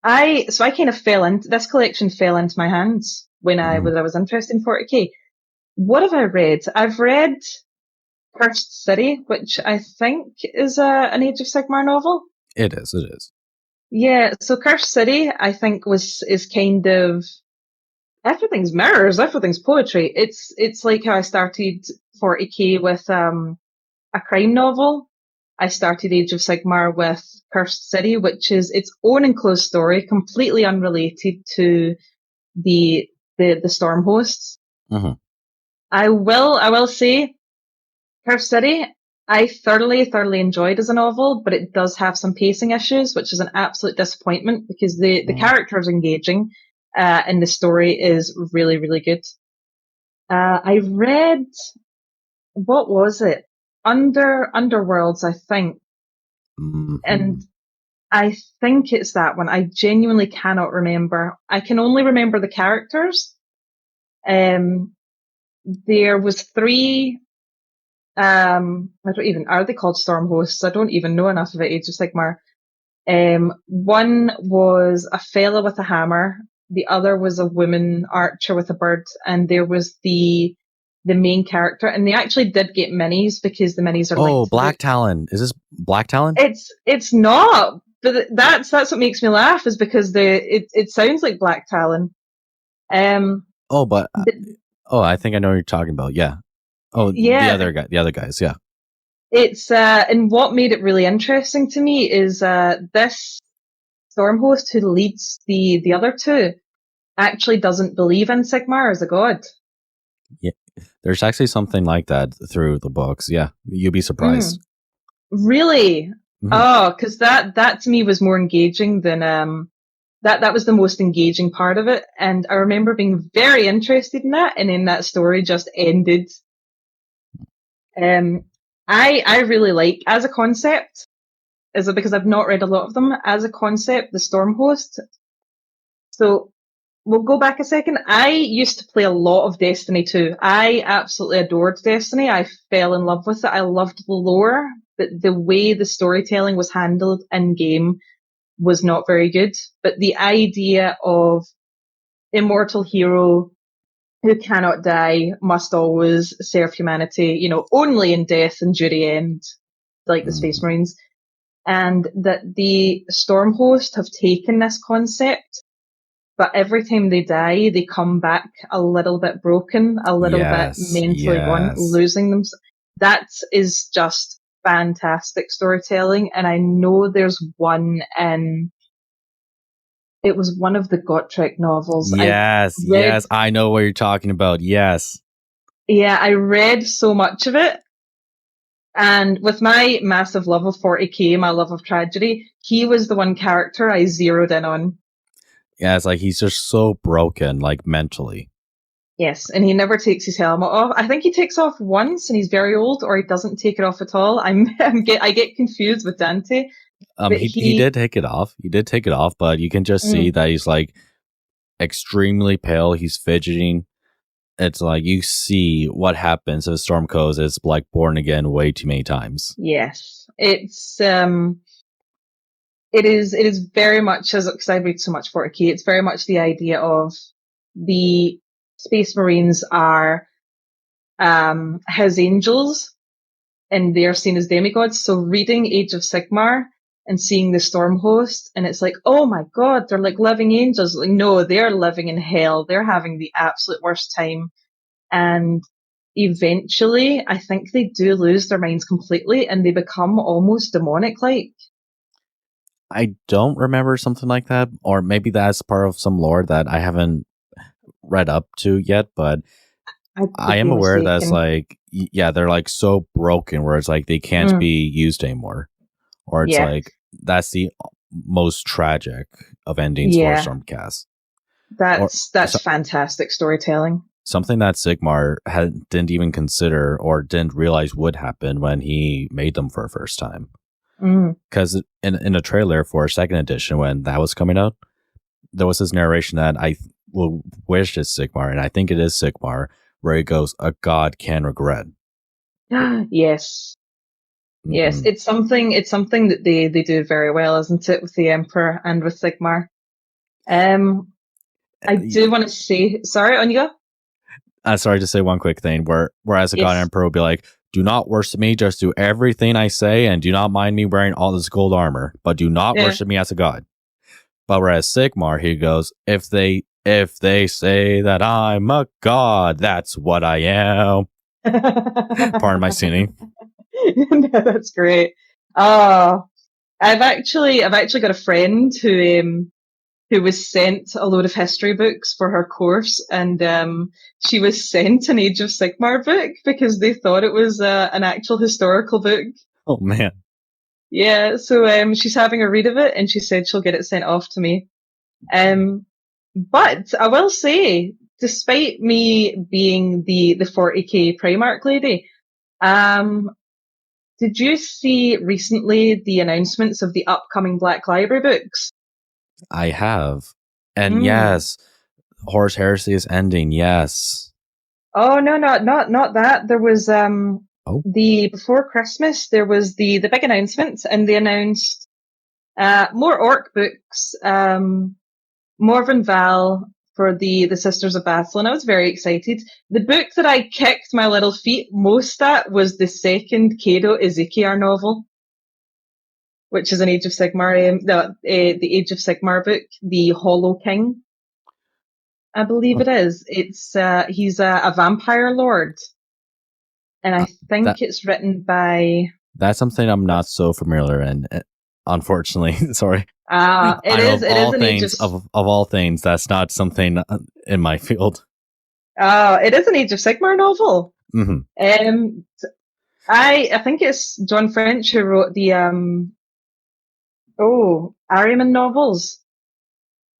I kind of this collection fell into my hands when I was interested in 40K. What have I read? I've read Cursed City, which I think is an Age of Sigmar novel. It is. Yeah, so Cursed City, I think is kind of, everything's mirrors, everything's poetry. It's like how I started 40K with a crime novel. I started Age of Sigmar with Cursed City, which is its own enclosed story, completely unrelated to the Storm hosts. I will say, Cursed City, I thoroughly enjoyed as a novel, but it does have some pacing issues, which is an absolute disappointment because the character is engaging, and the story is really, really good. I read, what was it? Underworlds, I think. And I think it's that one. I genuinely cannot remember. I can only remember the characters. There was 3, are they called storm hosts? I don't even know enough of it, Age of Sigmar. One was a fella with a hammer. The other was a woman archer with a bird. And there was the main character. And they actually did get minis because the minis are linked. Black Talon. Is this Black Talon? It's not. But that's what makes me laugh, is because it sounds like Black Talon. I think I know what you're talking about. Yeah. Oh, yeah. The other guys. Yeah. It's and what made it really interesting to me is this storm host who leads the other 2 actually doesn't believe in Sigmar as a god. Yeah, there's actually something like that through the books. Yeah, you'd be surprised. Really? Oh, because that to me was more engaging than that was the most engaging part of it, and I remember being very interested in that, and then that story just ended. I really like, as a concept, is it because I've not read a lot of them, as a concept, the Storm Host. So we'll go back a second. I used to play a lot of Destiny 2. I absolutely adored Destiny. I fell in love with it. I loved the lore, but the way the storytelling was handled in game was not very good. But the idea of immortal hero who cannot die, must always serve humanity, only in death and duty end, like the Space Marines. And that the Storm Host have taken this concept, but every time they die, they come back a little bit broken, a little bit mentally gone, losing them. That is just fantastic storytelling. And I know there's one in, it was one of the Gotrek novels. Yes, I know what you're talking about. Yes. Yeah, I read so much of it. And with my massive love of 40K, my love of tragedy, he was the one character I zeroed in on. Yeah, it's like he's just so broken, like mentally. Yes, and he never takes his helmet off. I think he takes off once and he's very old, or he doesn't take it off at all. I get confused with Dante. He did take it off. He did take it off, but you can just see that he's like extremely pale. He's fidgeting. It's like you see what happens if a storm goes. It's like born again way too many times. Yes, it is very much, because I read so much 40K, it's very much the idea of the Space Marines are his angels, and they're seen as demigods. So reading Age of Sigmar and seeing the Storm Host, and it's like, oh my god, they're like living angels. Like, no, they're living in hell. They're having the absolute worst time. And eventually, I think they do lose their minds completely, and they become almost demonic-like. I don't remember something like that, or maybe that's part of some lore that I haven't read up to yet, but I am aware that's like, yeah, they're like so broken where it's like they can't be used anymore. Or it's like, that's the most tragic of endings for Stormcast. That's fantastic storytelling. Something that Sigmar didn't even consider or didn't realize would happen when he made them for the first time. Because in a trailer for second edition, when that was coming out, there was this narration that I will wish it's Sigmar, and I think it is Sigmar, where he goes, "A god can regret." Yes. Yes, it's something that they do very well, isn't it, with the Emperor and with Sigmar. I do want to say, sorry, on you go. Sorry to say one quick thing, whereas a god Emperor will be like, "Do not worship me, just do everything I say, and do not mind me wearing all this gold armor, but do not worship me as a god." But whereas Sigmar, he goes, if they say that I'm a god, that's what I am. Pardon my singing. No, that's great. Oh, I've actually got a friend who was sent a load of history books for her course, and she was sent an Age of Sigmar book because they thought it was an actual historical book. Oh man. Yeah, so she's having a read of it, and she said she'll get it sent off to me. But I will say, despite me being the 40k Primarch lady, did you see recently the announcements of the upcoming Black Library books? I have. And yes, Horus Heresy is ending, yes. Oh, no, not that. There was, before Christmas, there was the big announcement, and they announced, more Orc books, Morven Val for the Sisters of Battle, and I was very excited. The book that I kicked my little feet most at was the second Cato Ezekiar novel, which is an Age of Sigmar, the Age of Sigmar book, The Hollow King, I believe it is. It's he's a vampire lord, and I think it's written by. That's something I'm not so familiar in, unfortunately. Sorry. It is an Age of all things, that's not something in my field. It is an Age of Sigmar novel. Mm-hmm. I think it's John French who wrote the Ariman novels.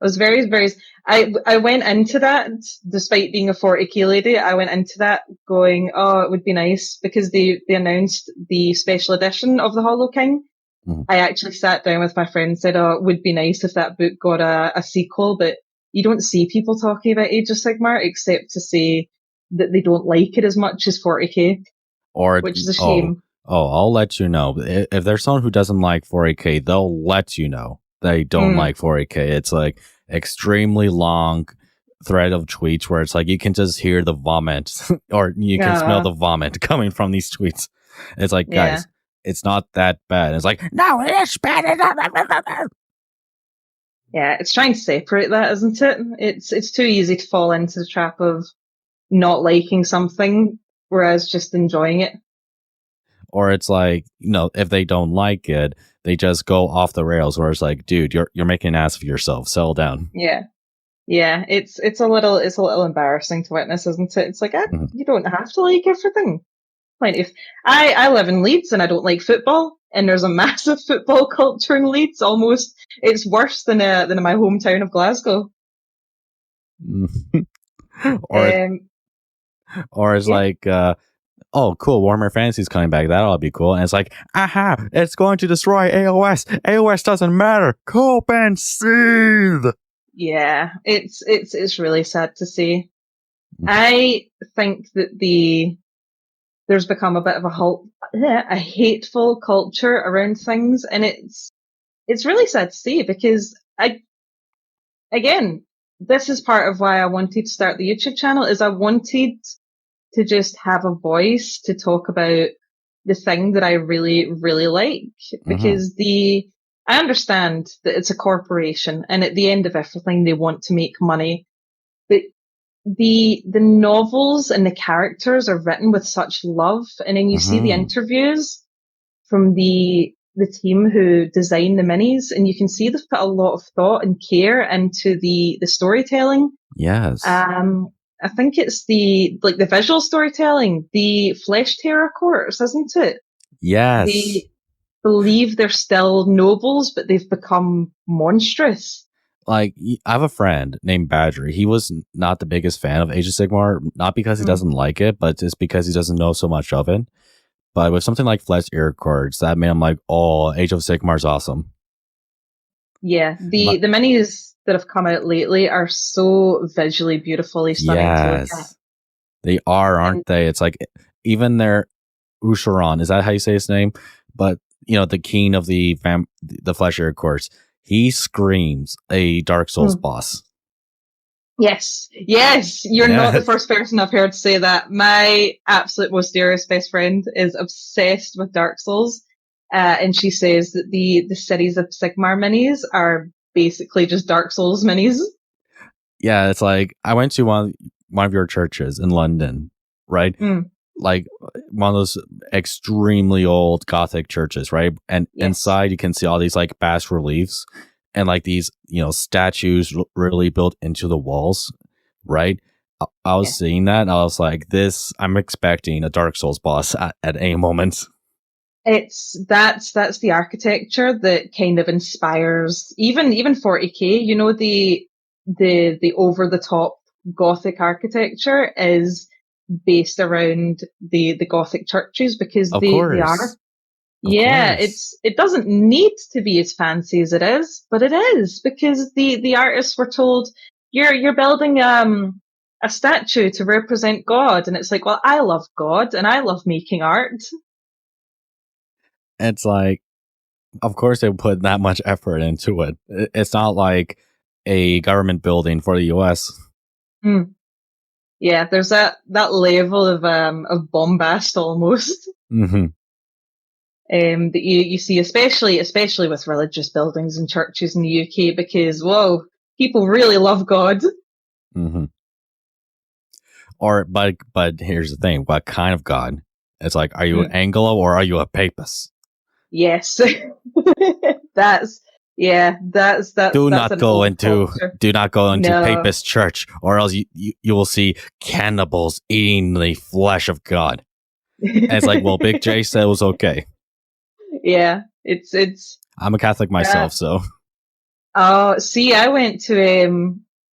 It was very. I went into that, despite being a 40k lady, I went into that going, oh, it would be nice, because they announced the special edition of the Hollow King. I actually sat down with my friend and said, oh, it would be nice if that book got a sequel, but you don't see people talking about Age of Sigmar except to say that they don't like it as much as 40k, which is a shame. I'll let you know. If there's someone who doesn't like 40k, they'll let you know they don't like 40k. It's like extremely long thread of tweets where it's like you can just hear the vomit or you can smell the vomit coming from these tweets. It's like, guys, it's not that bad. It's like, no, it's bad. Yeah, it's trying to separate that, isn't it? It's too easy to fall into the trap of not liking something, whereas just enjoying it. Or it's like, if they don't like it, they just go off the rails. Where it's like, dude, you're making an ass of yourself. Settle down. Yeah. It's a little embarrassing to witness, isn't it? It's like, you don't have to like everything. Like, if I live in Leeds and I don't like football, and there's a massive football culture in Leeds, it's worse than in my hometown of Glasgow. Or it's like, oh, cool, Warhammer Fantasy's coming back. That'll be cool. And it's like, aha, it's going to destroy AOS. AOS doesn't matter. Cope and seethe. Yeah, it's really sad to see. I think that there's become a bit of a hateful culture around things, and it's really sad to see, because this is part of why I wanted to start the YouTube channel, is I wanted to just have a voice to talk about the thing that I really, really like, because I understand that it's a corporation, and at the end of everything, they want to make money, but the novels and the characters are written with such love, and then you see the interviews from the team who design the minis, and you can see they've put a lot of thought and care into the storytelling. Yes. I think it's the visual storytelling, the flesh terror courts, isn't it? Yes. They believe they're still nobles, but they've become monstrous. Like, I have a friend named Badger. He was not the biggest fan of Age of Sigmar, not because he doesn't like it, but just because he doesn't know so much of it. But with something like Flesh Terror Courts, that made him like, oh, Age of Sigmar is awesome. Yeah, the minis that have come out lately are so visually beautifully stunning to look at. They are, aren't they? It's like, even their Usharon, is that how you say his name? But, the king of the Flesh Terror Courts, he screams a Dark Souls boss. Yes, you're not the first person I've heard say that. My absolute most dearest best friend is obsessed with Dark Souls. And she says that the Cities of Sigmar minis are basically just Dark Souls minis. Yeah, it's like, I went to one of your churches in London, right? Like one of those extremely old Gothic churches, right? And inside you can see all these like bas reliefs and like these, statues really built into the walls, right? I was seeing that and I was like, I'm expecting a Dark Souls boss at any moment. That's the architecture that kind of inspires even 40k. The over the top Gothic architecture is based around the Gothic churches because they are. Yeah, it doesn't need to be as fancy as it is, but it is because the artists were told you're building a statue to represent God, and it's like, well, I love God and I love making art. It's like, of course they put that much effort into it. It's not like a government building for the US. Yeah, there's that level of bombast almost. That you see, especially with religious buildings and churches in the UK, because whoa, people really love God. But here's the thing: what kind of God? It's like, are you an Anglo or are you a Papist? Yes, that's. Do not go into Papist church, or else you will see cannibals eating the flesh of God. And it's like, well, Big J said it was okay. Yeah, it's. I'm a Catholic myself, so. Oh, see, I went to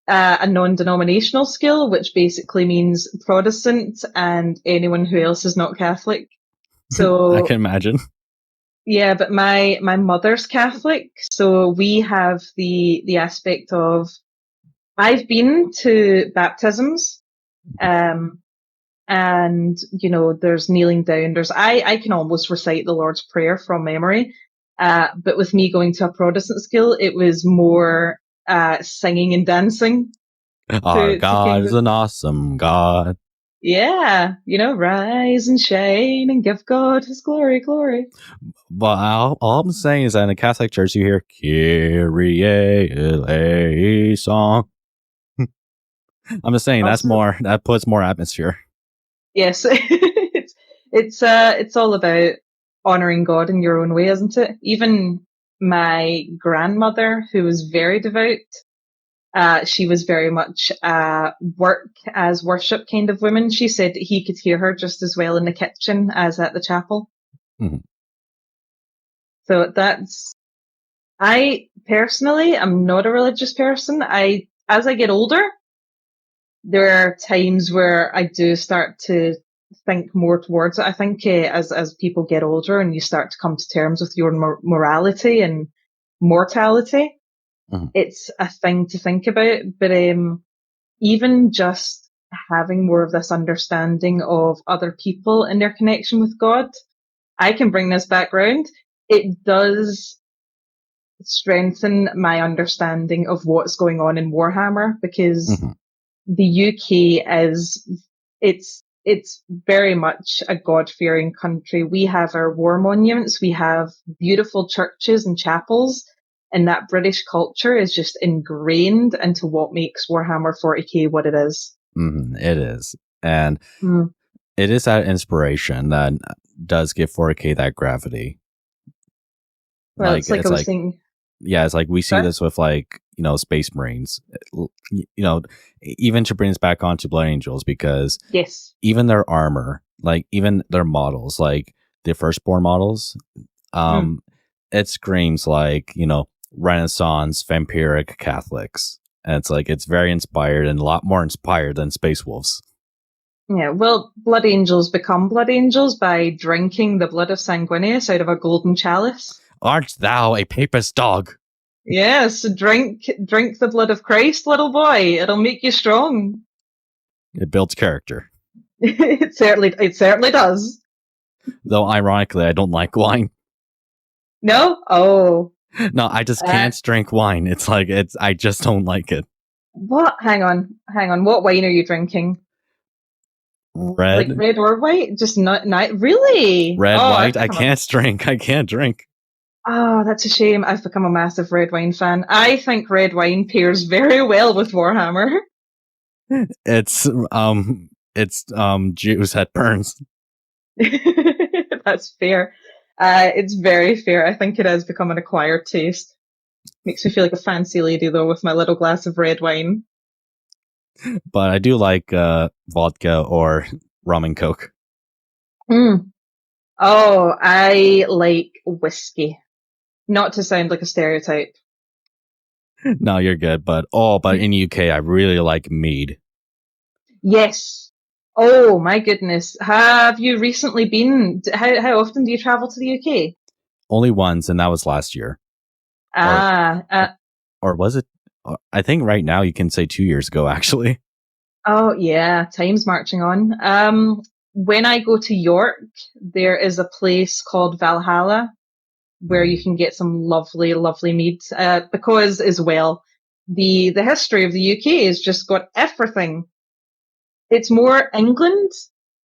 a non-denominational school, which basically means Protestant and anyone who else is not Catholic. So I can imagine. Yeah, but my mother's Catholic, so we have the aspect of I've been to baptisms, and there's kneeling down. I can almost recite the Lord's Prayer from memory, but with me going to a Protestant school, it was more singing and dancing. Our God is an awesome God. Yeah, rise and shine and give God His glory, glory. But all I'm saying is that in a Catholic church, you hear Kyrie eleison. I'm just saying that puts more atmosphere. Yes, it's all about honoring God in your own way, isn't it? Even my grandmother, who was very devout, she was very much work as worship kind of woman. She said that he could hear her just as well in the kitchen as at the chapel. So I personally am not a religious person. As I get older, there are times where I do start to think more towards it. I think as people get older and you start to come to terms with your morality and mortality, it's a thing to think about. But even just having more of this understanding of other people and their connection with God, I can bring this back round. It does strengthen my understanding of what's going on in Warhammer, because the UK it's very much a God-fearing country. We have our war monuments, we have beautiful churches and chapels, and that British culture is just ingrained into what makes Warhammer 40k what it is. It is. And it is that inspiration that does give 40k that gravity. Well, it's like I was saying. Yeah, it's like we see this with like, Space Marines, even to bring us back onto Blood Angels, because Yes. even their armor, like even their models, like the Firstborn models, it screams like, Renaissance vampiric Catholics. And it's like, it's very inspired, and a lot more inspired than Space Wolves. Yeah, well, Blood Angels become Blood Angels by drinking the blood of Sanguinius out of a golden chalice. Art thou a papist dog? Yes, drink the blood of Christ, little boy. It'll make you strong. It builds character. It certainly does. Though, ironically, I don't like wine. No? Oh. No, I just can't drink wine. It's like, I just don't like it. What? Hang on. What wine are you drinking? Red. Like red or white? Just not really? Red, white. I can't drink. Oh, that's a shame. I've become a massive red wine fan. I think red wine pairs very well with Warhammer. It's juice that burns. That's fair. It's very fair. I think it has become an acquired taste. Makes me feel like a fancy lady, though, with my little glass of red wine. But I do like vodka or rum and coke. Oh, I like whiskey. Not to sound like a stereotype. No, you're good. But in UK, I really like mead. Yes. Oh, my goodness. Have you recently been? How often do you travel to the UK? Only once, and that was last year. Or was it? I think right now you can say 2 years ago, actually. Oh, yeah. Time's marching on. When I go to York, there is a place called Valhalla where you can get some lovely, lovely mead. Because, as well, the history of the UK has just got everything. It's more England.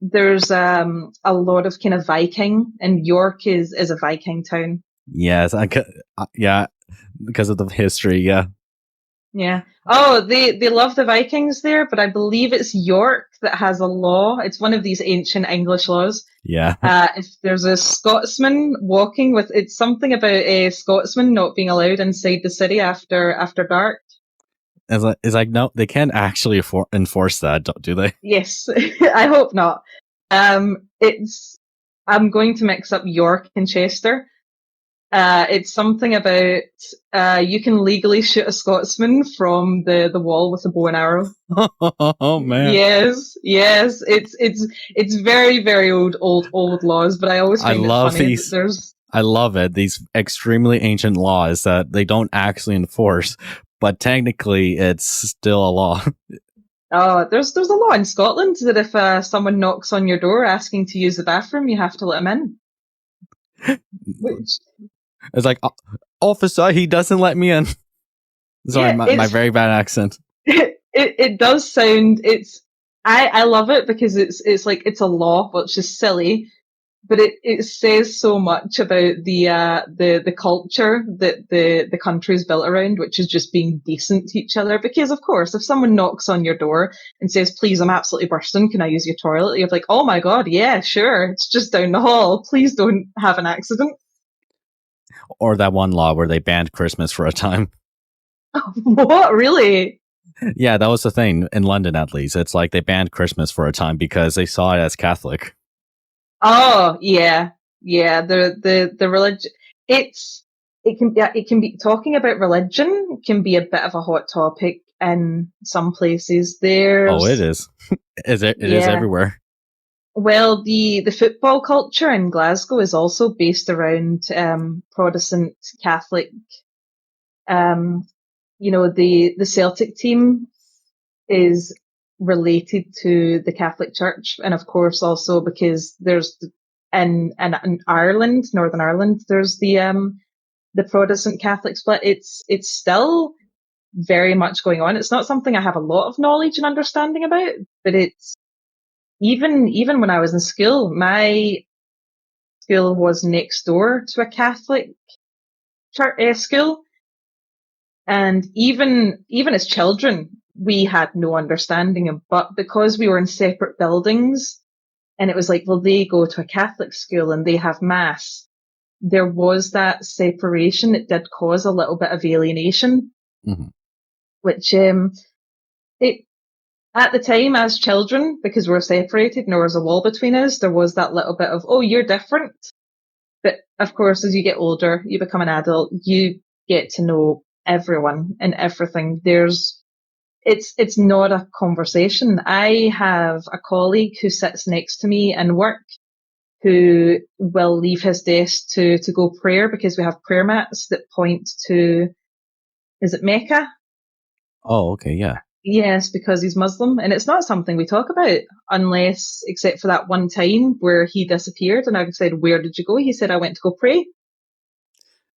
There's a lot of kind of Viking, and York is a Viking town. Yes, because of the history, yeah. Yeah. Oh, they love the Vikings there, but I believe it's York that has a law. It's one of these ancient English laws. Yeah. If there's a Scotsman walking it's something about a Scotsman not being allowed inside the city after dark. It's like no, they can't actually enforce that, do they? Yes, I hope not. I'm going to mix up York and Chester. It's something about you can legally shoot a Scotsman from the wall with a bow and arrow. Oh man! Yes. It's very, very old laws, but I always find it funny. I love it. These extremely ancient laws that they don't actually enforce, but technically it's still a law. Oh, there's a law in Scotland that if someone knocks on your door asking to use the bathroom, you have to let them in. It's like, officer, he doesn't let me in. Sorry, my very bad accent. It does sound. I love it because it's like it's a law, which is silly, but it says so much about the culture that the country's built around, which is just being decent to each other. Because of course, if someone knocks on your door and says, "Please, I'm absolutely bursting. Can I use your toilet?" You're like, "Oh my god, yeah, sure. It's just down the hall. Please don't have an accident." Or that one law where they banned Christmas for a time. What? Really? Yeah, that was the thing in London, at least. It's like they banned Christmas for a time because they saw it as Catholic. Oh yeah. The religion. It can be talking about religion can be a bit of a hot topic in some places. It is. It is everywhere. Well, the football culture in Glasgow is also based around Protestant Catholic. The Celtic team is related to the Catholic Church, and of course also because there's in Ireland, Northern Ireland, there's the Protestant Catholic split. It's still very much going on. It's not something I have a lot of knowledge and understanding about, but it's even when I was in school, my school was next door to a Catholic church school, and even as children, we had no understanding. But because we were in separate buildings, and it was like, well, they go to a Catholic school and they have mass. There was that separation. It did cause a little bit of alienation. Mm-hmm. which it at the time as children, because we were separated and there was a wall between us, there was that little bit of, oh, you're different. But of course, as you get older, you become an adult, you get to know everyone and everything. It's not a conversation. I have a colleague who sits next to me in work who will leave his desk to go prayer because we have prayer mats that point to, is it Mecca? Oh, okay, yeah. Yes, because he's Muslim, and it's not something we talk about unless, except for that one time where he disappeared and I said, where did you go? He said, I went to go pray.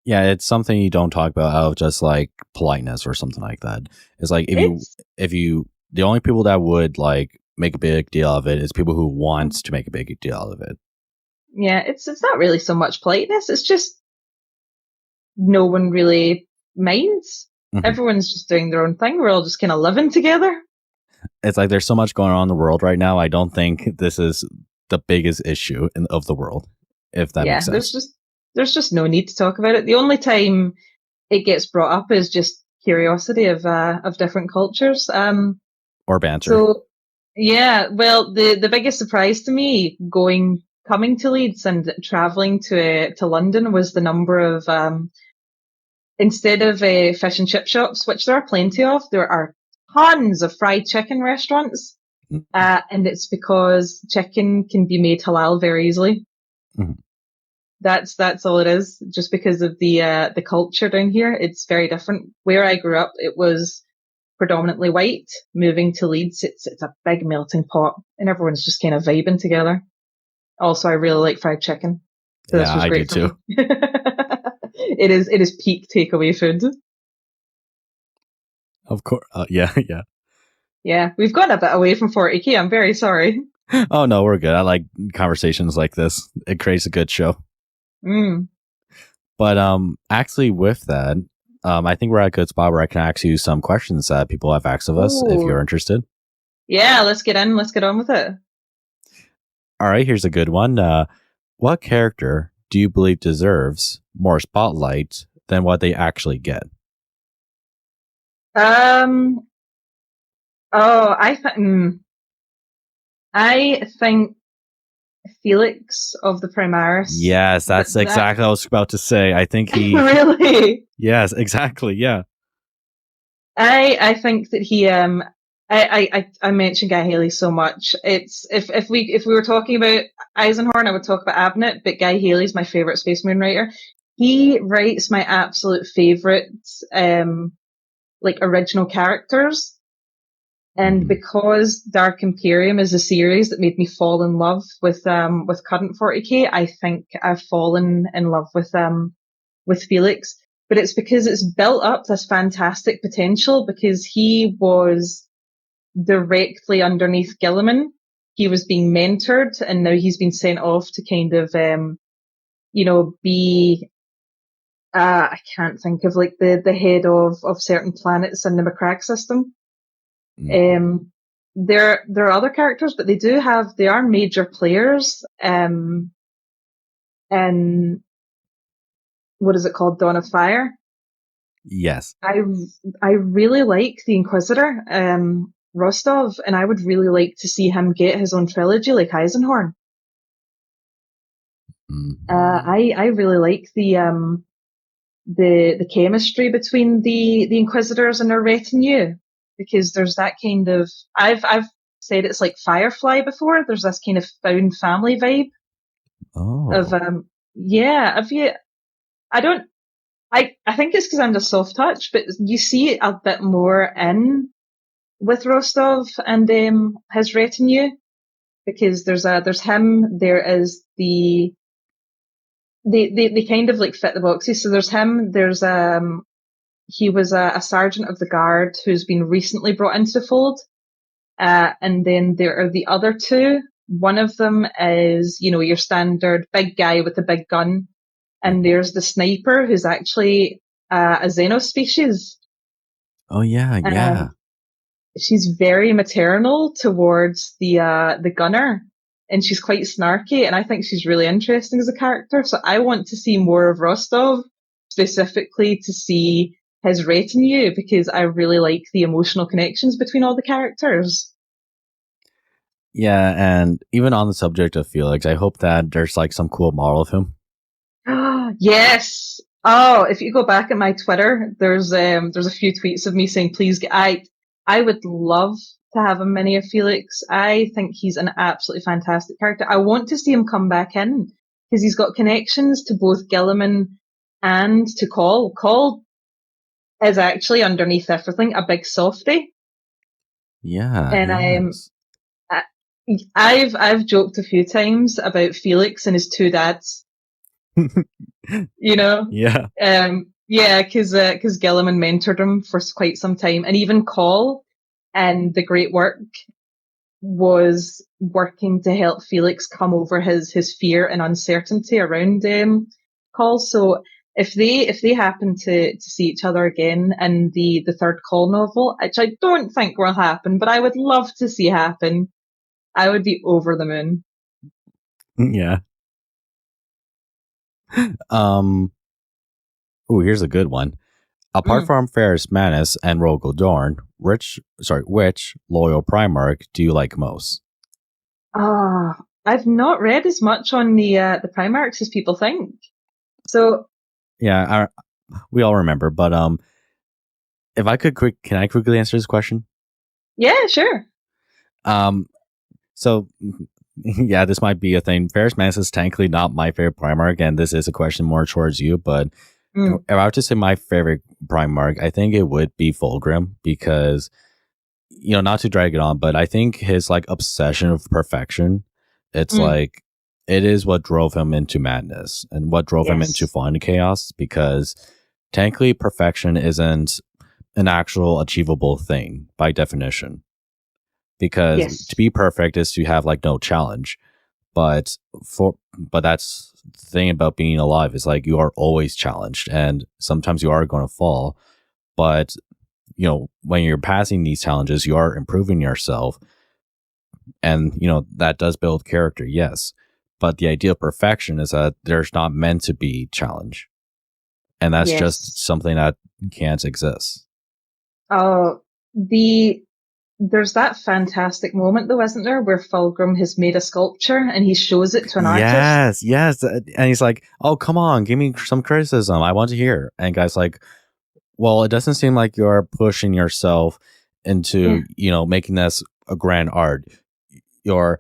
Yeah, it's something you don't talk about out of just like politeness or something like that. It's like if you the only people that would like make a big deal of it is people who want to make a big deal out of it. Yeah, it's not really so much politeness. It's just no one really minds. Mhm. Everyone's just doing their own thing. We're all just kind of living together. It's like there's so much going on in the world right now. I don't think this is the biggest issue of the world, if that makes sense. There's just no need to talk about it. The only time it gets brought up is just curiosity of different cultures. Or banter. So yeah, well, the biggest surprise to me coming to Leeds and traveling to London was the number of instead of fish and chip shops, which there are plenty of, there are tons of fried chicken restaurants. And it's because chicken can be made halal very easily. Mhm. That's all it is. Just because of the culture down here, it's very different. Where I grew up, it was predominantly white. Moving to Leeds, it's a big melting pot, and everyone's just kind of vibing together. Also, I really like fried chicken. So Yeah, this was I great do for me. It is peak takeaway food. Of course. Yeah. Yeah, we've gone a bit away from 40k. I'm very sorry. Oh no, we're good. I like conversations like this. It creates a good show. But actually with that, I think we're at a good spot where I can ask you some questions that people have asked of us if you're interested. Yeah, let's get on with it. All right, here's a good one. What character do you believe deserves more spotlight than what they actually get? I think Felix of the Primaris. Yes, that's exactly what I was about to say. I think he really. Yes, exactly. Yeah. I think that he I mentioned Guy Haley so much. It's if we were talking about Eisenhorn, I would talk about Abnett, but Guy Haley's my favorite Space Marine writer. He writes my absolute favorite like original characters. And because Dark Imperium is a series that made me fall in love with current 40k, I think I've fallen in love with Felix. But it's because it's built up this fantastic potential because he was directly underneath Gilliman. He was being mentored and now he's been sent off to kind of, be, I can't think of like the head of certain planets in the McCrack system. There are other characters, but they are major players, and what is it called? Dawn of Fire. Yes. I really like the Inquisitor, Rostov, and I would really like to see him get his own trilogy like Eisenhorn. I really like the chemistry between the Inquisitors and their retinue, because there's that kind of, I've said it's like Firefly before. There's this kind of found family vibe. Of yeah, I think it's because I'm just soft touch, but you see it a bit more in with Rostov and his retinue, because there's him, there is they kind of like fit the boxes. So there's him, there's he was a sergeant of the guard who's been recently brought into the fold, and then there are the other two. One of them is, your standard big guy with a big gun, and there's the sniper who's actually a Xenos species. Oh yeah. She's very maternal towards the gunner, and she's quite snarky, and I think she's really interesting as a character. So I want to see more of Rostov, specifically to see his retinue because I really like the emotional connections between all the characters. Yeah, and even on the subject of Felix, I hope that there's like some cool model of him. Yes. Oh, if you go back at my Twitter, there's a few tweets of me saying, please I would love to have a mini of Felix. I think he's an absolutely fantastic character. I want to see him come back in because he's got connections to both Gilliman and to Call. Call is actually underneath everything a big softie. Yeah, And I've joked a few times about Felix and his two dads. You know? Yeah. Yeah, because Gilliman mentored him for quite some time, and even Call and the Great Work was working to help Felix come over his fear and uncertainty around Call. So if they happen to see each other again in the third Call novel, which I don't think will happen, but I would love to see happen, I would be over the moon. Yeah. Oh, here's a good one. Apart from Ferrus Manus and Rogel Dorn, which loyal Primarch do you like most? I've not read as much on the Primarchs as people think. So yeah, we all remember. But if I could can I quickly answer this question? Yeah, sure. So yeah, this might be a thing. Ferrus Manus is technically not my favorite Primarch, and this is a question more towards you. But if I were to say my favorite Primarch, I think it would be Fulgrim because, not to drag it on, but I think his like obsession of perfection, it's like it is what drove him into madness and what drove him into fun chaos. Because technically, perfection isn't an actual achievable thing by definition. Because to be perfect is to have like no challenge. But that's the thing about being alive is like you are always challenged, and sometimes you are going to fall. But when you're passing these challenges, you are improving yourself, and that does build character, yes. But the idea of perfection is that there's not meant to be challenge, and that's just something that can't exist. Oh, there's that fantastic moment, though, isn't there, where Fulgrim has made a sculpture and he shows it to an artist? Yes. And he's like, oh, come on, give me some criticism. I want to hear. And guy's like, well, it doesn't seem like you're pushing yourself into, making this a grand art. You're,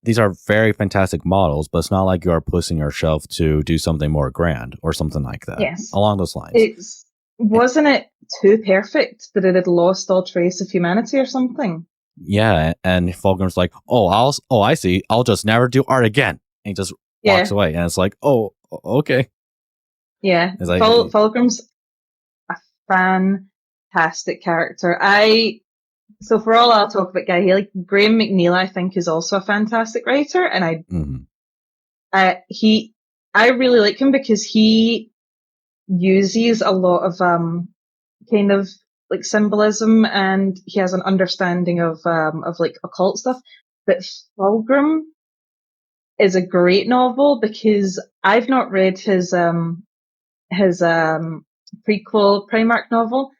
these are very fantastic models, but it's not like you're pushing yourself to do something more grand or something like that. Yes. Along those lines. Wasn't it too perfect that it had lost all trace of humanity or something? Yeah, and Fulgrim's like, I see. I'll just never do art again. And he just walks away, and it's like, oh, okay. Yeah, like, Fulgrim's a fantastic character. So for all I'll talk about Guy Haley, Graham McNeil, I think, is also a fantastic writer, and I really like him because he uses a lot of kind of like symbolism, and he has an understanding of like occult stuff. But Fulgrim is a great novel because I've not read his prequel Primarch novel.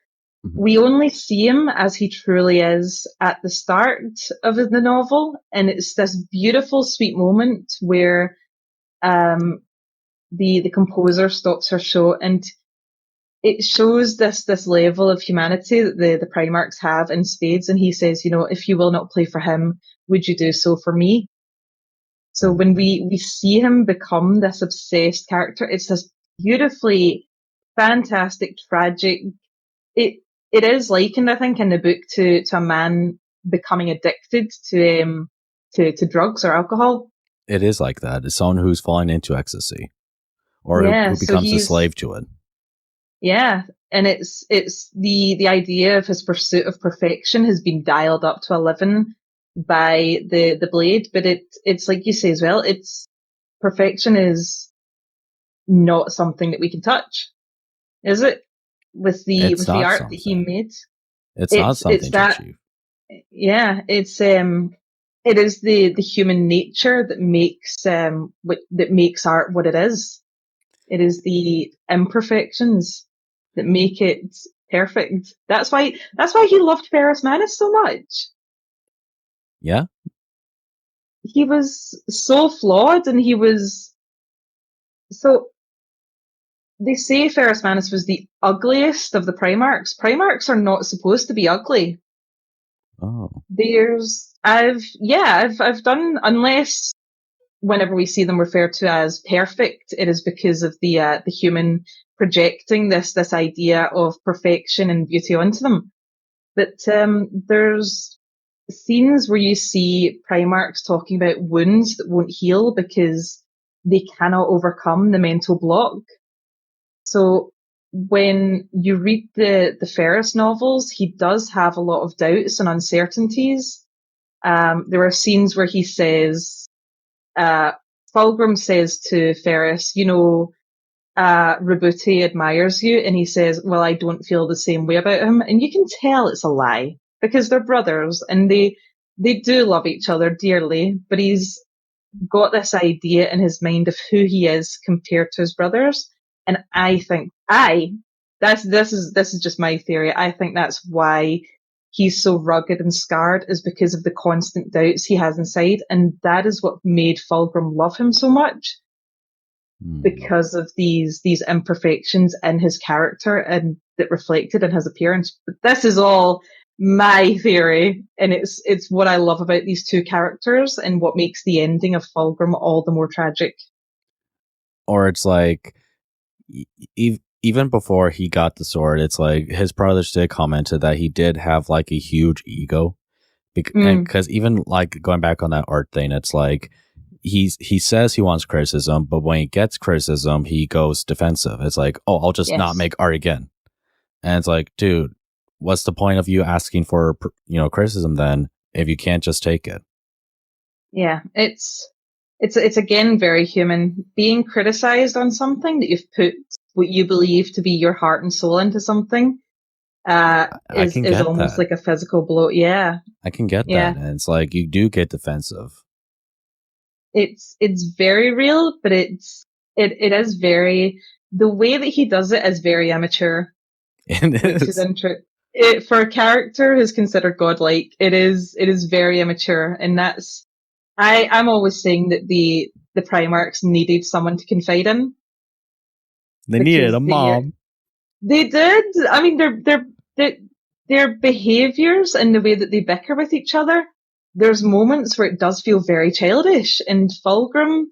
We only see him as he truly is at the start of the novel, and it's this beautiful, sweet moment where the composer stops her show, and it shows this level of humanity that the Primarchs have in spades, and he says, if you will not play for him, would you do so for me? So when we see him become this obsessed character, it's this beautifully fantastic, tragic. It is likened, I think, in the book to a man becoming addicted to drugs or alcohol. It is like that. It's someone who's falling into ecstasy, or who becomes a slave to it. Yeah, and it's the idea of his pursuit of perfection has been dialed up to 11 by the blade, but it's like you say as well, perfection is not something that we can touch, is it? With the art that he made, it's not something to achieve. Yeah, it is the human nature that makes art what it is. It is the imperfections that make it perfect. That's why he loved Ferrus Manus so much. Yeah. He was so flawed, and he was so. They say Ferrus Manus was the ugliest of the Primarchs. Primarchs are not supposed to be ugly. Oh. I've done, unless whenever we see them referred to as perfect, it is because of the human projecting this idea of perfection and beauty onto them. But there's scenes where you see Primarchs talking about wounds that won't heal because they cannot overcome the mental block. So when you read the Ferrus novels, he does have a lot of doubts and uncertainties. There are scenes where he says, Fulgrim says to Ferrus, Rabuti admires you, and he says, well, I don't feel the same way about him. And you can tell it's a lie, because they're brothers, and they do love each other dearly, but he's got this idea in his mind of who he is compared to his brothers. And I think this is just my theory. I think that's why he's so rugged and scarred, is because of the constant doubts he has inside. And that is what made Fulgrim love him so much, because of these imperfections in his character and that reflected in his appearance. But this is all my theory, and it's what I love about these two characters and what makes the ending of Fulgrim all the more tragic. Or it's like, even before he got the sword, it's like his brothers did commented that he did have like a huge ego, because even like going back on that art thing, it's like he says he wants criticism, but when he gets criticism, he goes defensive. It's like, oh, I'll just not make art again. And it's like, dude, what's the point of you asking for criticism then if you can't just take it? Yeah, it's again very human. Being criticized on something that you've put what you believe to be your heart and soul into something is almost like a physical blow. Yeah, I can get that, and it's like you do get defensive. It's very real, but it is very, the way that he does it is very immature. It which is for a character who's considered godlike. It is very immature, and that's. I'm always saying that the Primarchs needed someone to confide in. They needed a mom. They did. I mean, their behaviors and the way that they bicker with each other. There's moments where it does feel very childish, and Fulgrim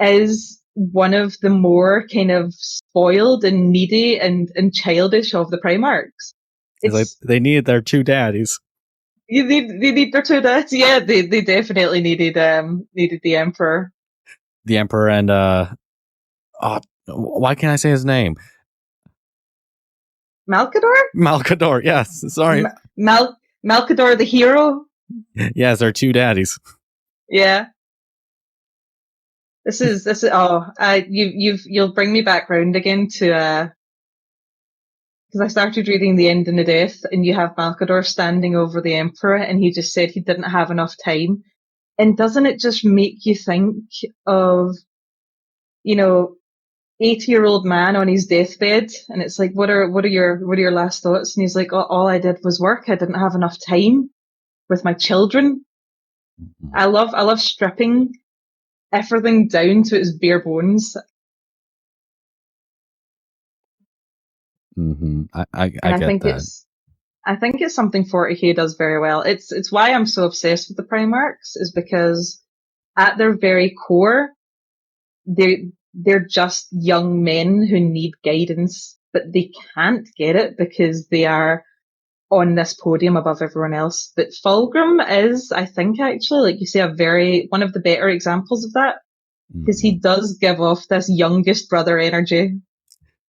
is one of the more kind of spoiled and needy and childish of the Primarchs. It's like they needed their two daddies. They need their two dads. Yeah, they definitely needed the Emperor. The Emperor and why can't I say his name? Malkador? Malkador, yes. Sorry. Malkador the hero? Yes, they're two daddies. Yeah. This is you'll bring me back round again to because I started reading The End and the Death, and you have Malkador standing over the Emperor, and he just said he didn't have enough time. And doesn't it just make you think of, 80-year-old man on his deathbed, and it's like, what are your last thoughts? And he's like, all I did was work. I didn't have enough time with my children. Mm-hmm. I love stripping everything down to its bare bones. Mm-hmm. I think that. I think it's something 40K does very well. It's why I'm so obsessed with the Primarchs, is because at their very core, they're just young men who need guidance, but they can't get it because they are on this podium above everyone else. But Fulgrim is, I think, actually, like you say, one of the better examples of that, because he does give off this youngest brother energy.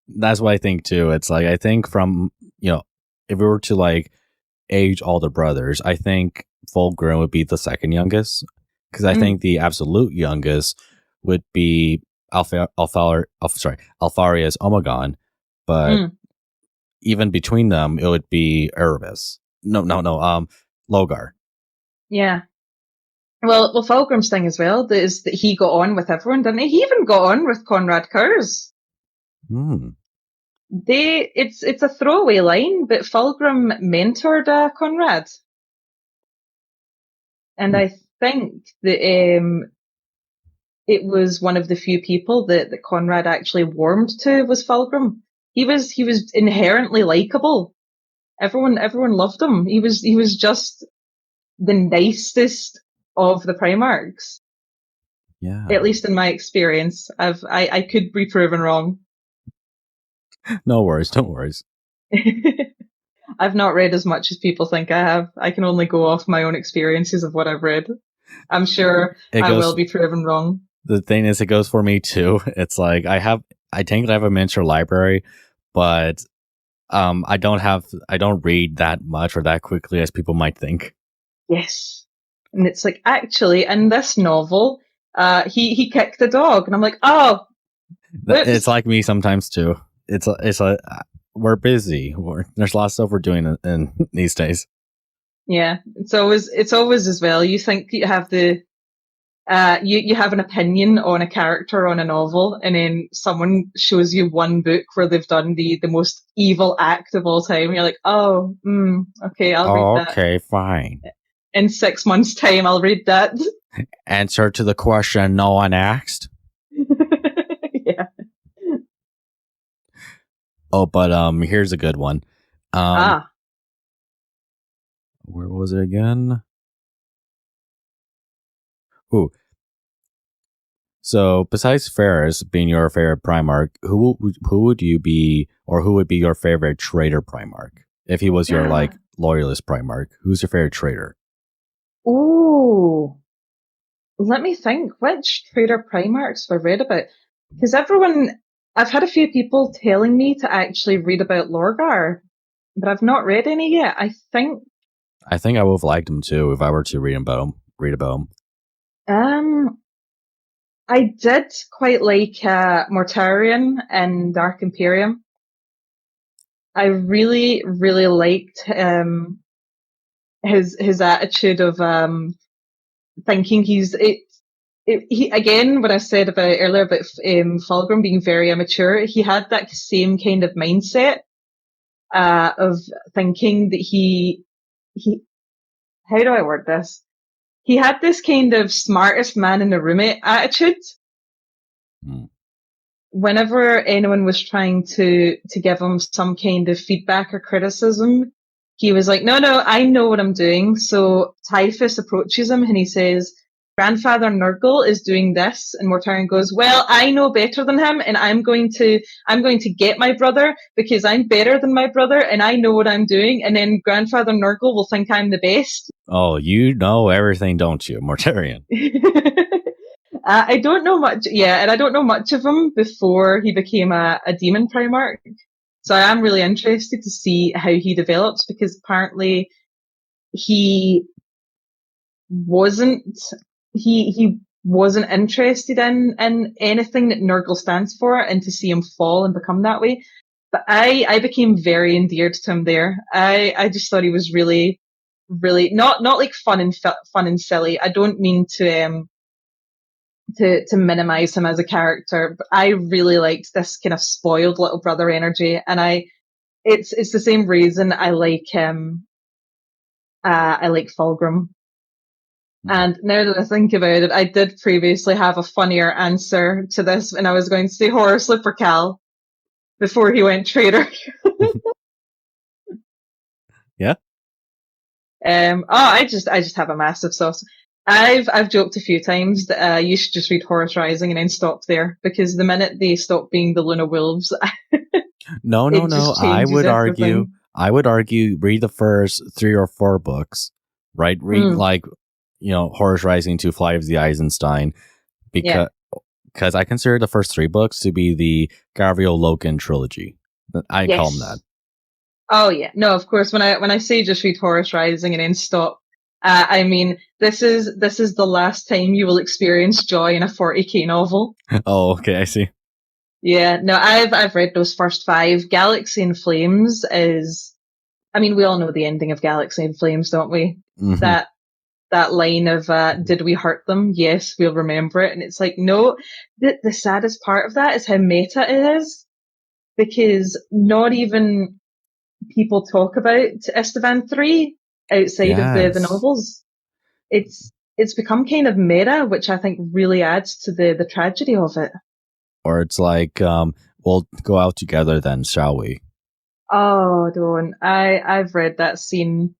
That's what I think too. It's like, I think from, if we were to like age all the brothers, I think Fulgrim would be the second youngest, because I think the absolute youngest would be Alfarius Omegon, but even between them, it would be Erebus. No, Logar. Yeah. Well, Fulgrim's thing as well is that he got on with everyone, didn't he? He even got on with Conrad Kurz. It's a throwaway line, but Fulgrim mentored Conrad, and I think that it was one of the few people that Conrad actually warmed to was Fulgrim. He was inherently likable. Everyone loved him. He was just the nicest of the Primarchs. Yeah. At least in my experience. I could be proven wrong. No worries, don't worry. I've not read as much as people think I have. I can only go off my own experiences of what I've read. I'm sure I will be proven wrong. The thing is, it goes for me too. It's like I think I have a miniature library, but I don't read that much or that quickly as people might think. Yes. And it's like, actually, in this novel, he kicked the dog. And I'm like, oh, whoops. It's like me sometimes too. It's like we're busy. There's a lot of stuff we're doing in these days. Yeah, it's always as well. You think you have you have an opinion on a character on a novel, and then someone shows you one book where they've done the most evil act of all time. And you're like, oh, okay, I'll read that. Okay, fine. In 6 months' time, I'll read that. Answer to the question no one asked. Yeah. Oh, but here's a good one. Where was it again? Ooh. So besides Ferrus being your favorite Primarch, who would you be, or who would be your favorite traitor Primarch? If he was your like loyalist Primarch, who's your favorite traitor? Oh, let me think. Which traitor Primarchs have I read about? Because I've had a few people telling me to actually read about Lorgar, but I've not read any yet. I think I would have liked him too if I were to read about him. I did quite like Mortarion and Dark Imperium. I really, really liked his attitude of thinking he again, what I said earlier about Fulgrim being very immature, he had that same kind of mindset of thinking that he how do I word this? He had this kind of smartest man in the room attitude. Whenever anyone was trying to give him some kind of feedback or criticism, he was like, no, I know what I'm doing. So Typhus approaches him and he says, Grandfather Nurgle is doing this, and Mortarion goes, well, I know better than him, and I'm going to get my brother because I'm better than my brother and I know what I'm doing, and then Grandfather Nurgle will think I'm the best. Oh, you know everything, don't you, Mortarion? I don't know much, and I don't know much of him before he became a demon Primarch. So I am really interested to see how he develops, because apparently he wasn't interested in anything that Nurgle stands for, and to see him fall and become that way. But I became very endeared to him there. I just thought he was really, really not like fun and silly. I don't mean to minimize him as a character, but I really liked this kind of spoiled little brother energy, and it's the same reason I like Fulgrim. And now that I think about it, I did previously have a funnier answer to this, and I was going to say Horror Slipper Cal before he went traitor. Yeah. I just have a massive sauce. I've joked a few times that you should just read Horus Rising and then stop there, because the minute they stop being the Luna Wolves, no. I would argue read the first 3 or 4 books, right? Read Horus Rising to Flight of the Eisenstein, because I consider the first 3 books to be the Gabriel Loken trilogy. I call them that. Oh yeah, no, of course. When I say just read Horus Rising and then stop, I mean this is the last time you will experience joy in a 40k novel. Oh, okay, I see. Yeah, no, I've read those first 5. Galaxy in Flames is, I mean, we all know the ending of Galaxy in Flames, don't we? Mm-hmm. That line of, did we hurt them? Yes, we'll remember it. And it's like, no, the saddest part of that is how meta it is. because not even people talk about Estevan 3 outside of the Yes. novels. It's become kind of meta, which I think really adds to the tragedy of it. Or it's like, we'll go out together then, shall we? Oh, don't. I've read that scene.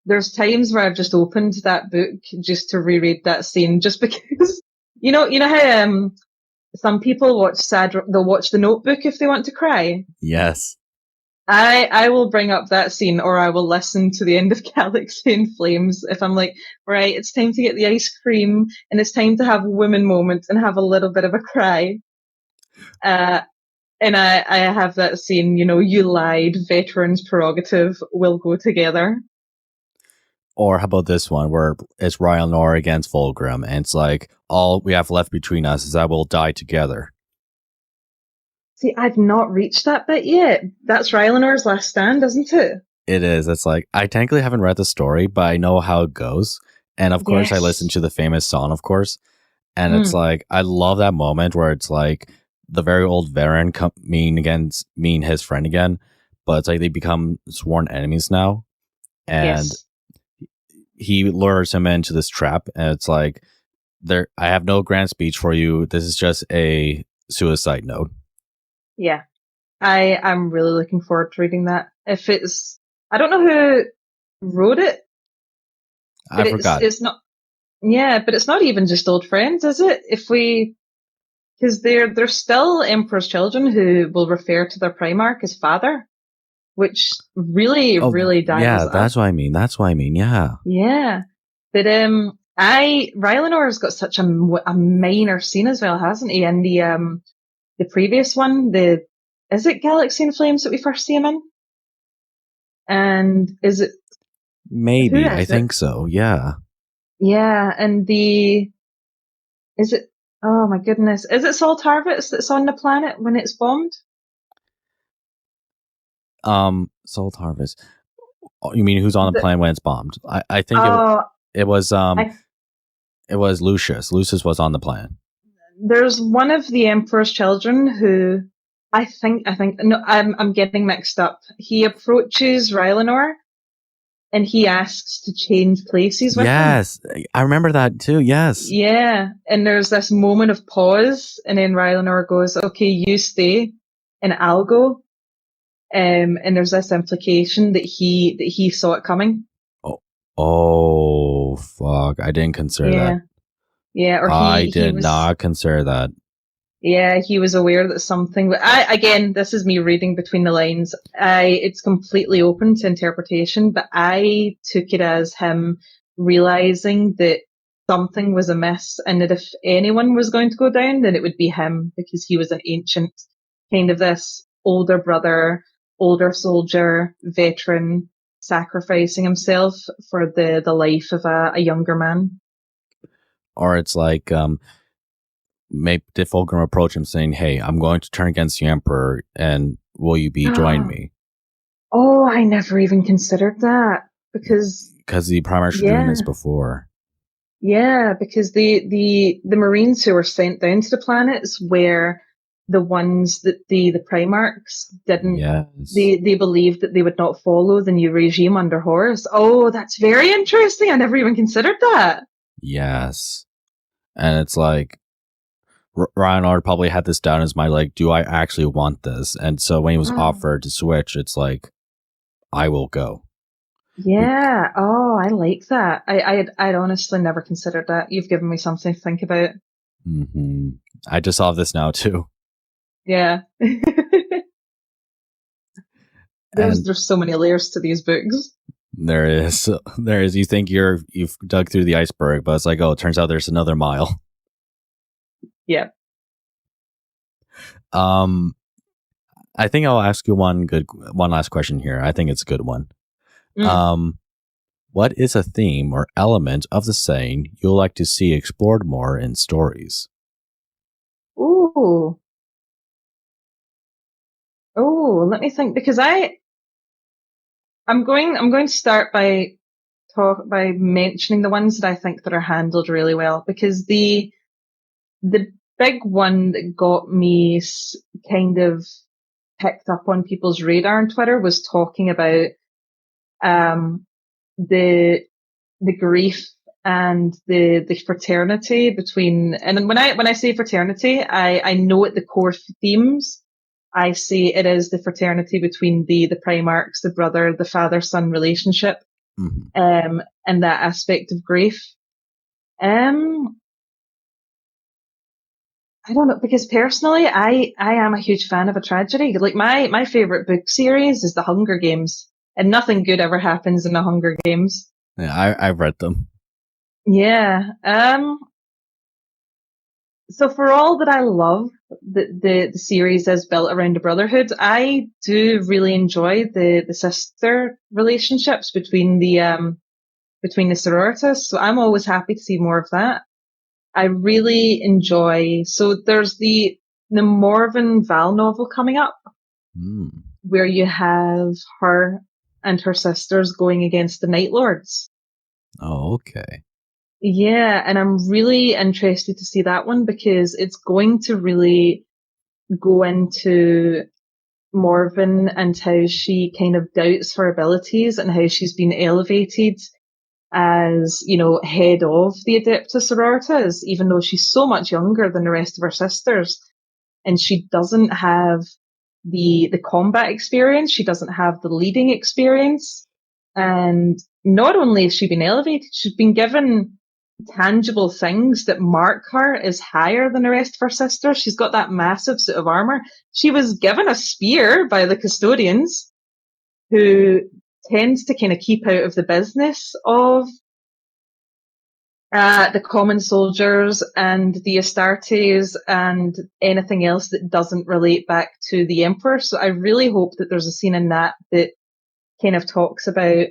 There's times where I've just opened that book just to reread that scene, just because, you know how, some people they'll watch The Notebook if they want to cry. Yes. I will bring up that scene, or I will listen to the end of Galaxy in Flames if I'm like, right, it's time to get the ice cream and it's time to have a women moment and have a little bit of a cry. And I have that scene, you lied, veterans prerogative, we'll go together. Or how about this one where it's Rylnor against Fulgrim, and it's like, all we have left between us is that we'll die together. See, I've not reached that bit yet. That's Rylanor's last stand, isn't it? It is. It's like, I technically haven't read the story, but I know how it goes. And of course, I Yes. listened to the famous song, of course. And it's like, I love that moment where it's like the very old veteran mean his friend again, but it's like they become sworn enemies now. And Yes. he lures him into this trap, and it's like, I have no grand speech for you. This is just a suicide note. Yeah. I'm really looking forward to reading that. I don't know who wrote it. I forgot. It's not, yeah, but it's not even just old friends, is it? Because they're still Emperor's children who will refer to their Primarch as father, which really dials yeah, up. that's what I mean. Yeah. Yeah. But, Rylanor's got such a minor scene as well, hasn't he? In the previous one, is it Galaxy in Flames that we first see him in? And is it? Maybe. Who I is think so. Yeah. Yeah, and is it? Oh my goodness, is it Salt Harvest that's on the planet when it's bombed? Salt Harvest. Oh, you mean who's on the planet when it's bombed? I think it was it was Lucius. Lucius was on the planet. There's one of the Emperor's children who I think no, I'm getting mixed up. He approaches Rylanor and he asks to change places with him. Yes, I remember that too. Yes. Yeah, and there's this moment of pause, and then Rylanor goes, "Okay, you stay, and I'll go." And there's this implication that he saw it coming. Oh, fuck! I didn't consider that. Yeah, or I did not consider that. Yeah, he was aware that something. Again, this is me reading between the lines. It's completely open to interpretation, but I took it as him realizing that something was amiss, and that if anyone was going to go down, then it would be him, because he was an ancient, kind of this older brother, older soldier, veteran, sacrificing himself for the life of a younger man. Or it's like, maybe did Fulgrim approach him saying, "Hey, I'm going to turn against the Emperor, and will you join me?" Oh, I never even considered that, because the Primarchs were doing this before. Yeah, because the Marines who were sent down to the planets were the ones that the Primarchs didn't. Yes. They believed that they would not follow the new regime under Horus. Oh, that's very interesting. I never even considered that. Yes, and it's like, Ryan probably had this down in his mind, like, do I actually want this? And so when he was offered to switch, it's like, I will go. Yeah. Oh, I like that. I'd honestly never considered that. You've given me something to think about. Mm-hmm. I just saw this now too. Yeah. There's so many layers to these books. There is. You think you've dug through the iceberg, but it's like, oh, it turns out there's another mile. Yeah. I think I'll ask you one last question here. I think it's a good one. What is a theme or element of the saying you'll like to see explored more in stories? Ooh. Oh, let me think, because I'm going to start by mentioning the ones that I think that are handled really well, because the big one that got me kind of picked up on people's radar on Twitter was talking about the grief and the fraternity between, and when I say fraternity, I know at the core themes, I say it is the fraternity between the Primarchs, the brother, the father-son relationship, and that aspect of grief. I don't know, because personally, I am a huge fan of a tragedy. Like my favorite book series is The Hunger Games, and nothing good ever happens in The Hunger Games. Yeah, I've read them. Yeah. So for all that I love the series is built around a brotherhood, I do really enjoy the sister relationships between the sororitas. So I'm always happy to see more of that. I really enjoy. So there's the Morven Val novel coming up, where you have her and her sisters going against the Night Lords. Oh, okay. Yeah, and I'm really interested to see that one because it's going to really go into Morven and how she kind of doubts her abilities and how she's been elevated as, head of the Adeptus Sororitas, even though she's so much younger than the rest of her sisters. And she doesn't have the combat experience. She doesn't have the leading experience. And not only has she been elevated, she's been given tangible things that mark her as higher than the rest of her sisters. She's got that massive suit of armor. She was given a spear by the custodians, who tends to kind of keep out of the business of the common soldiers and the Astartes and anything else that doesn't relate back to the Emperor. So I really hope that there's a scene in that kind of talks about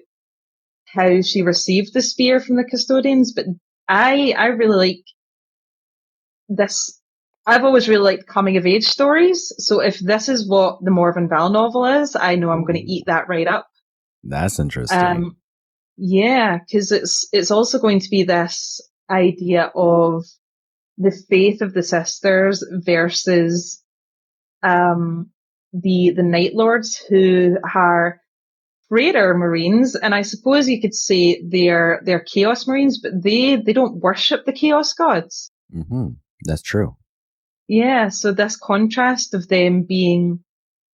how she received the spear from the custodians. But I really like this. I've always really liked coming of age stories. So if this is what the Morven Val novel is, I know I'm going to eat that right up. That's interesting. Yeah, because it's also going to be this idea of the faith of the sisters versus the Night Lords, who are Praetor Marines, and I suppose you could say they're Chaos Marines, but they don't worship the Chaos gods. That's true. Yeah, so this contrast of them being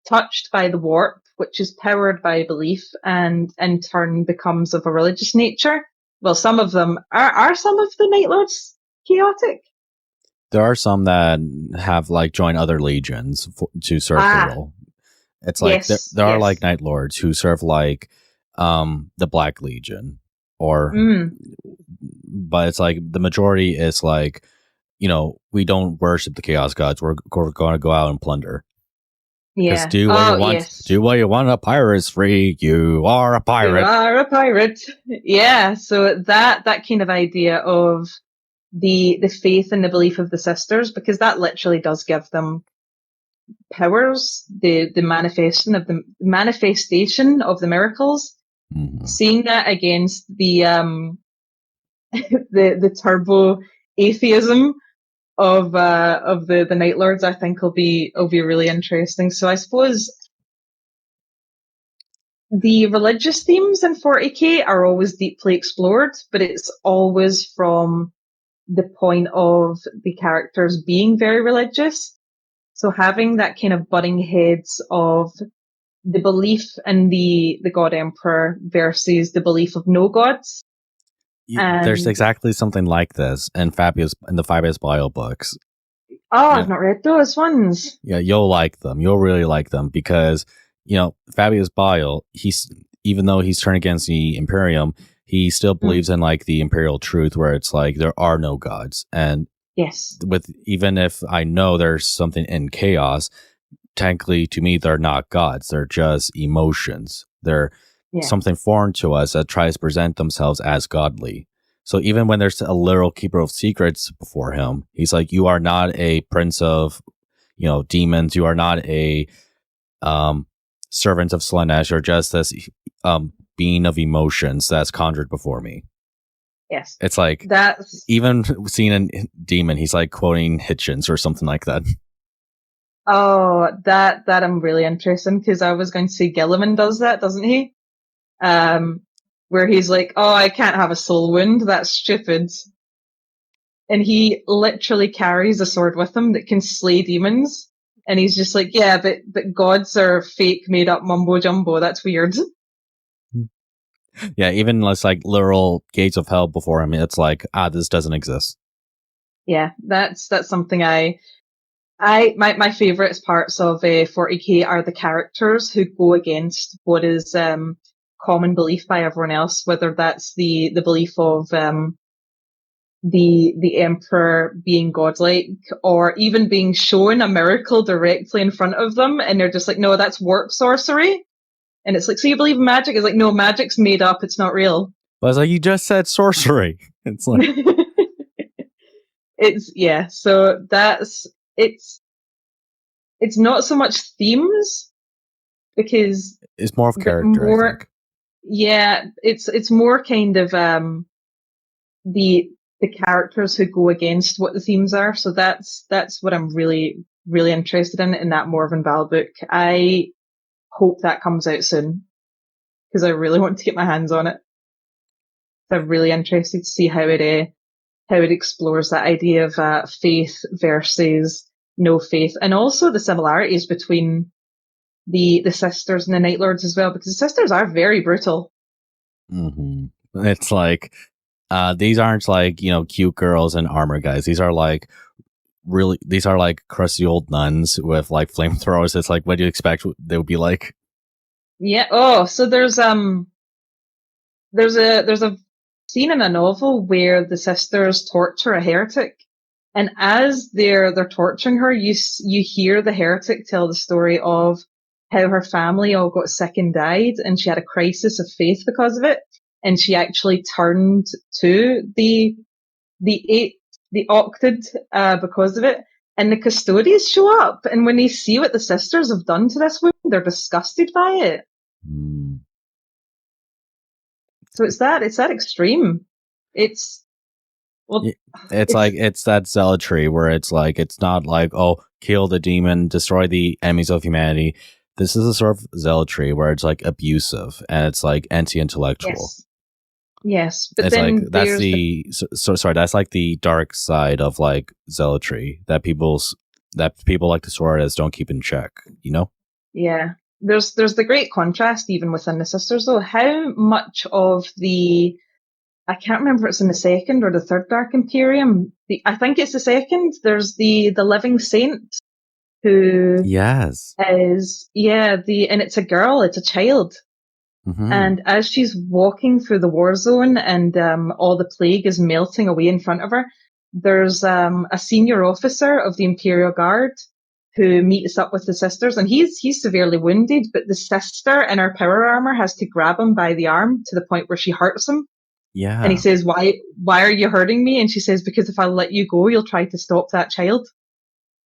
touched by the warp, which is powered by belief and in turn becomes of a religious nature. Well, some of them are some of the Night Lords chaotic? There are some that have joined other legions to serve the role. It's there are Night Lords who serve the Black Legion, or but it's the majority is we don't worship the Chaos Gods. We're going to go out and plunder. Yeah. Do what you want. Yes. Do what you want. A pirate is free. You are a pirate. You are a pirate. Yeah. So that kind of idea of the faith and the belief of the sisters, because that literally does give them powers, the manifestation of the miracles. Seeing that against the the turbo atheism of the Night Lords, I think will be really interesting. So I suppose the religious themes in 40k are always deeply explored, but it's always from the point of the characters being very religious. So having that kind of butting heads of the belief in the God Emperor versus the belief of no gods. There's exactly something like this in the Fabius Bile books. Oh, I've not read those ones. Yeah, you'll like them. You'll really like them because, Fabius Bile, even though he's turned against the Imperium, he still believes in the imperial truth where it's there are no gods. And yes, even if I know there's something in chaos, technically to me, they're not gods. They're just emotions. They're something foreign to us that tries to present themselves as godly. So even when there's a literal keeper of secrets before him, he's you are not a prince of, demons. You are not a servant of Slaanesh. You're just this being of emotions that's conjured before me. Yes. It's that's even seeing a demon, he's quoting Hitchens or something like that. Oh, that I'm really interested in, because I was going to say Gilliman does that, doesn't he? Where he's like, "Oh, I can't have a soul wound. That's stupid." And he literally carries a sword with him that can slay demons. And he's just like, "Yeah, but gods are fake, made up mumbo jumbo. That's weird." Yeah, even less like literal gates of hell before him. It's like, this doesn't exist. Yeah, that's something my favorite parts of 40k are the characters who go against what is common belief by everyone else, whether that's the belief of the emperor being godlike, or even being shown a miracle directly in front of them, and they're just like, "No, that's warp sorcery." And it's like, "So you believe in magic?" It's like, "No, magic's made up. It's not real." But it's like, you just said sorcery. It's like, So it's not so much themes, because it's more of character, I think. Yeah, it's more kind of the characters who go against what the themes are. So that's what I'm really, really interested in that Morven Val book. I hope that comes out soon, because I really want to get my hands on it. I'm really interested to see how it explores that idea of faith versus no faith, and also the similarities between the sisters and the Night Lords as well, because the sisters are very brutal. Mm-hmm. It's like, these aren't like, cute girls and armor guys. These are like crusty old nuns with like flamethrowers. It's like, what do you expect they would be like? Yeah. Oh, so there's a scene in a novel where the sisters torture a heretic, and as they're torturing her, you hear the heretic tell the story of how her family all got sick and died, and she had a crisis of faith because of it, and she actually turned to the Octid because of it. And the custodians show up, and when they see what the sisters have done to this woman, they're disgusted by it. Mm. So it's that extreme. It's like, it's that zealotry where it's like, it's not like, oh, kill the demon, destroy the enemies of humanity. This is a sort of zealotry where it's like abusive and it's like anti-intellectual. Yes, but it's then like that's like the dark side of like zealotry that people like to swear as don't keep in check. Yeah, there's the great contrast even within the sisters, though. How much of the I can't remember if it's in the second or the third Dark Imperium. I think it's the second. There's the living saint who yes is and it's a girl, it's a child. Mm-hmm. And as she's walking through the war zone and all the plague is melting away in front of her, there's a senior officer of the Imperial Guard who meets up with the sisters, and he's severely wounded, but the sister in her power armor has to grab him by the arm to the point where she hurts him. Yeah. And he says, why are you hurting me? And she says, because if I let you go, you'll try to stop that child.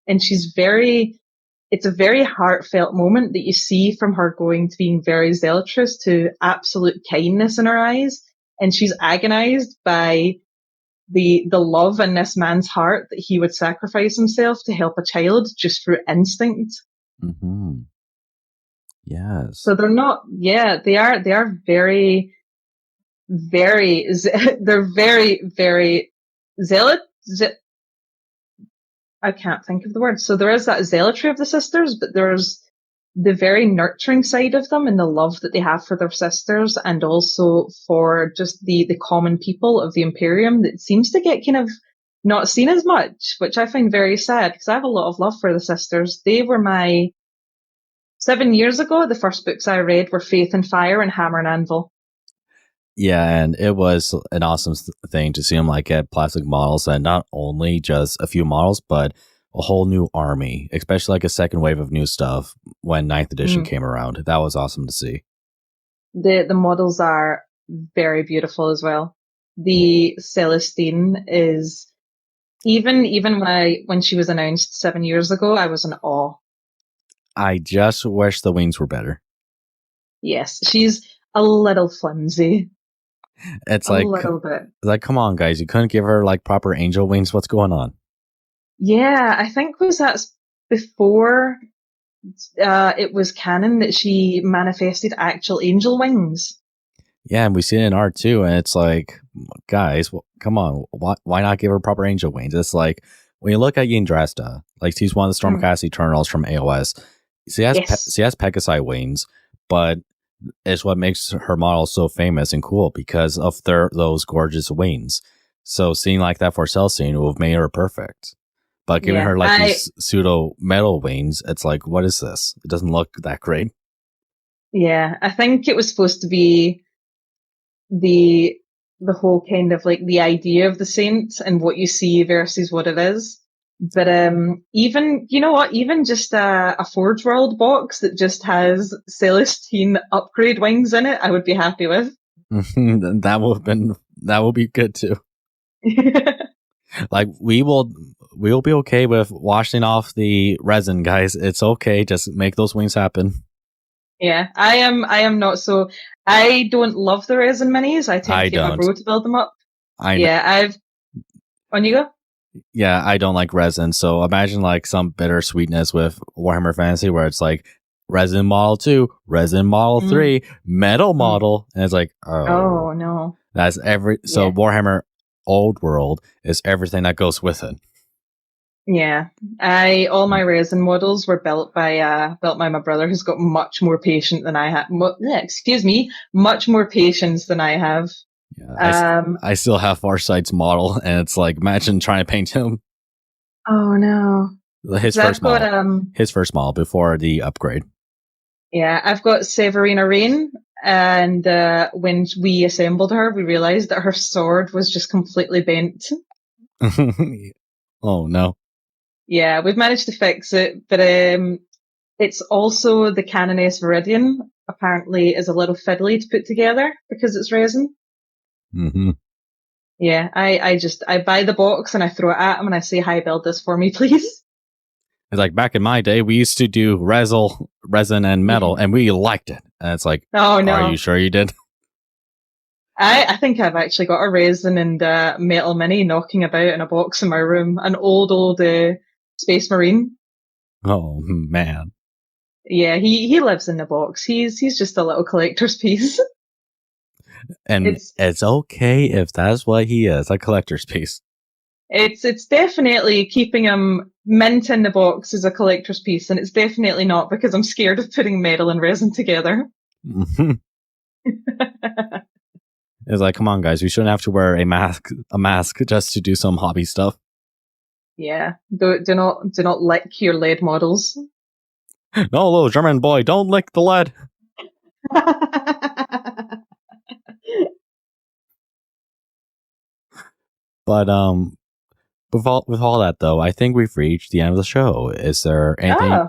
And it's a very heartfelt moment that you see from her going to being very zealous to absolute kindness in her eyes. And she's agonized by the love in this man's heart that he would sacrifice himself to help a child just through instinct. Mm-hmm. Yes. So they're not, they are very, very, they're very, very zealot. I can't think of the word. So there is that zealotry of the sisters, but there's the very nurturing side of them and the love that they have for their sisters, and also for just the common people of the Imperium that seems to get kind of not seen as much, which I find very sad, because I have a lot of love for the sisters. They were 7 years ago, the first books I read were Faith and Fire and Hammer and Anvil. Yeah, and it was an awesome thing to see them like get plastic models, and not only just a few models, but a whole new army, especially like a second wave of new stuff when 9th edition came around. That was awesome to see. The models are very beautiful as well. The Celestine is even when she was announced 7 years ago, I was in awe. I just wish the wings were better. Yes, she's a little flimsy. It's a little bit. Like, come on, guys, you couldn't give her like proper angel wings. What's going on? Yeah, I think was that before it was canon that she manifested actual angel wings. Yeah, and we see it in art too, and it's like, guys, come on, why not give her proper angel wings? It's like, when you look at Yndrasta, like she's one of the Stormcast Eternals from AOS. She has Pegasi wings, but it's what makes her model so famous and cool because of those gorgeous wings. So seeing like that for Celestine would have made her perfect. But giving her like these pseudo metal wings, it's like, what is this? It doesn't look that great. Yeah, I think it was supposed to be the whole kind of like the idea of the saint and what you see versus what it is. But even, you know what, even just a Forge World box that just has Celestine upgrade wings in it, I would be happy with. That will be good too. Like we'll be okay with washing off the resin, guys. It's okay, just make those wings happen. Yeah, I am not so. I don't love the resin minis. I tend to get my bro to build them up. On you go. Yeah, I don't like resin. So imagine like some bittersweetness with Warhammer Fantasy where it's like resin model 2, resin model 3, metal model. And it's like, oh no. That's Warhammer Old World is everything that goes with it. Yeah. All my resin models were built by my brother who's got much more patience than I have. Much more patience than I have. Yeah, I still have Farsight's model, and it's like, imagine trying to paint him. Oh no! His first model before the upgrade. Yeah, I've got Severina Rain, and when we assembled her, we realized that her sword was just completely bent. Oh no! Yeah, we've managed to fix it, but it's also the Canoness Viridian. Apparently, is a little fiddly to put together because it's resin. Mm-hmm. Yeah, I buy the box and I throw it at him and I say, "Hi, build this for me, please." It's like back in my day, we used to do resin and metal, and we liked it. And it's like, oh no, are you sure you did? I think I've actually got a resin and metal mini knocking about in a box in my room. An old Space Marine. Oh man. Yeah, he lives in the box. He's just a little collector's piece. And it's okay if that's what he is, a collector's piece. It's definitely keeping him mint in the box as a collector's piece, and it's definitely not because I'm scared of putting metal and resin together. Mm-hmm. It's like, come on, guys, we shouldn't have to wear a mask just to do some hobby stuff. Yeah, do not lick your lead models. No, little German boy, don't lick the lead. But with all that though, I think we've reached the end of the show. Is there anything? Oh.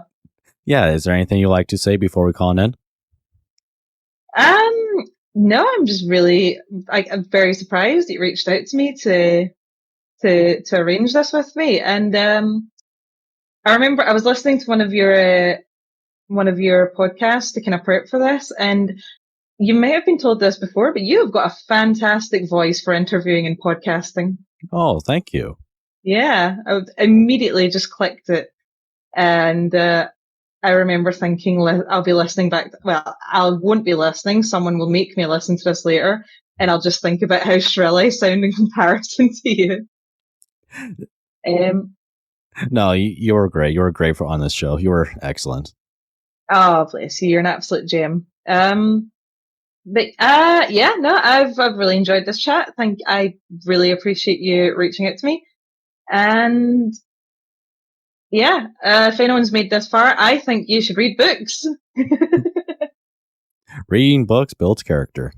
Yeah, is there anything you'd like to say before we call it in? No, I'm just really I'm very surprised that you reached out to me to arrange this with me. And I remember I was listening to one of your podcasts to kind of prep for this, and you may have been told this before, but you have got a fantastic voice for interviewing and podcasting. Oh, thank you. Yeah, I immediately just clicked it. And I remember thinking, I'll be listening back. Well, I won't be listening. Someone will make me listen to this later. And I'll just think about how shrill I sound in comparison to you. No, you were great. You were great on this show. You were excellent. Oh, bless you. You're an absolute gem. I've really enjoyed this chat. I really appreciate you reaching out to me. And yeah, if anyone's made this far, I think you should read books. Reading books builds character.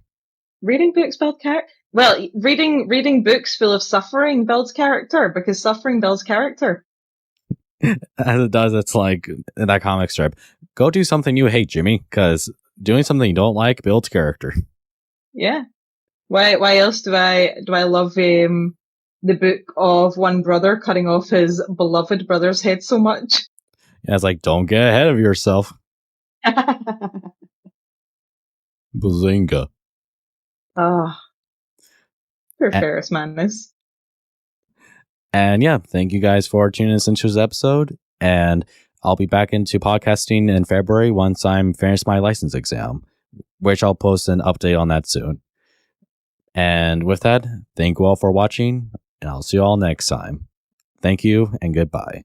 Reading books builds character. Well, reading books full of suffering builds character because suffering builds character. As it does, it's like in that comic strip. Go do something you hate, Jimmy, because doing something you don't like builds character. Yeah. Why else do I love the book of one brother cutting off his beloved brother's head so much? Yeah, it's like, don't get ahead of yourself. Bazinga. Oh. Poor Ferrus Manus. And yeah, thank you guys for tuning us into this episode. And I'll be back into podcasting in February once I'm finished my license exam, which I'll post an update on that soon. And with that, thank you all for watching, and I'll see you all next time. Thank you and goodbye.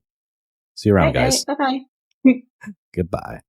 See you around, guys. Bye-bye. Goodbye.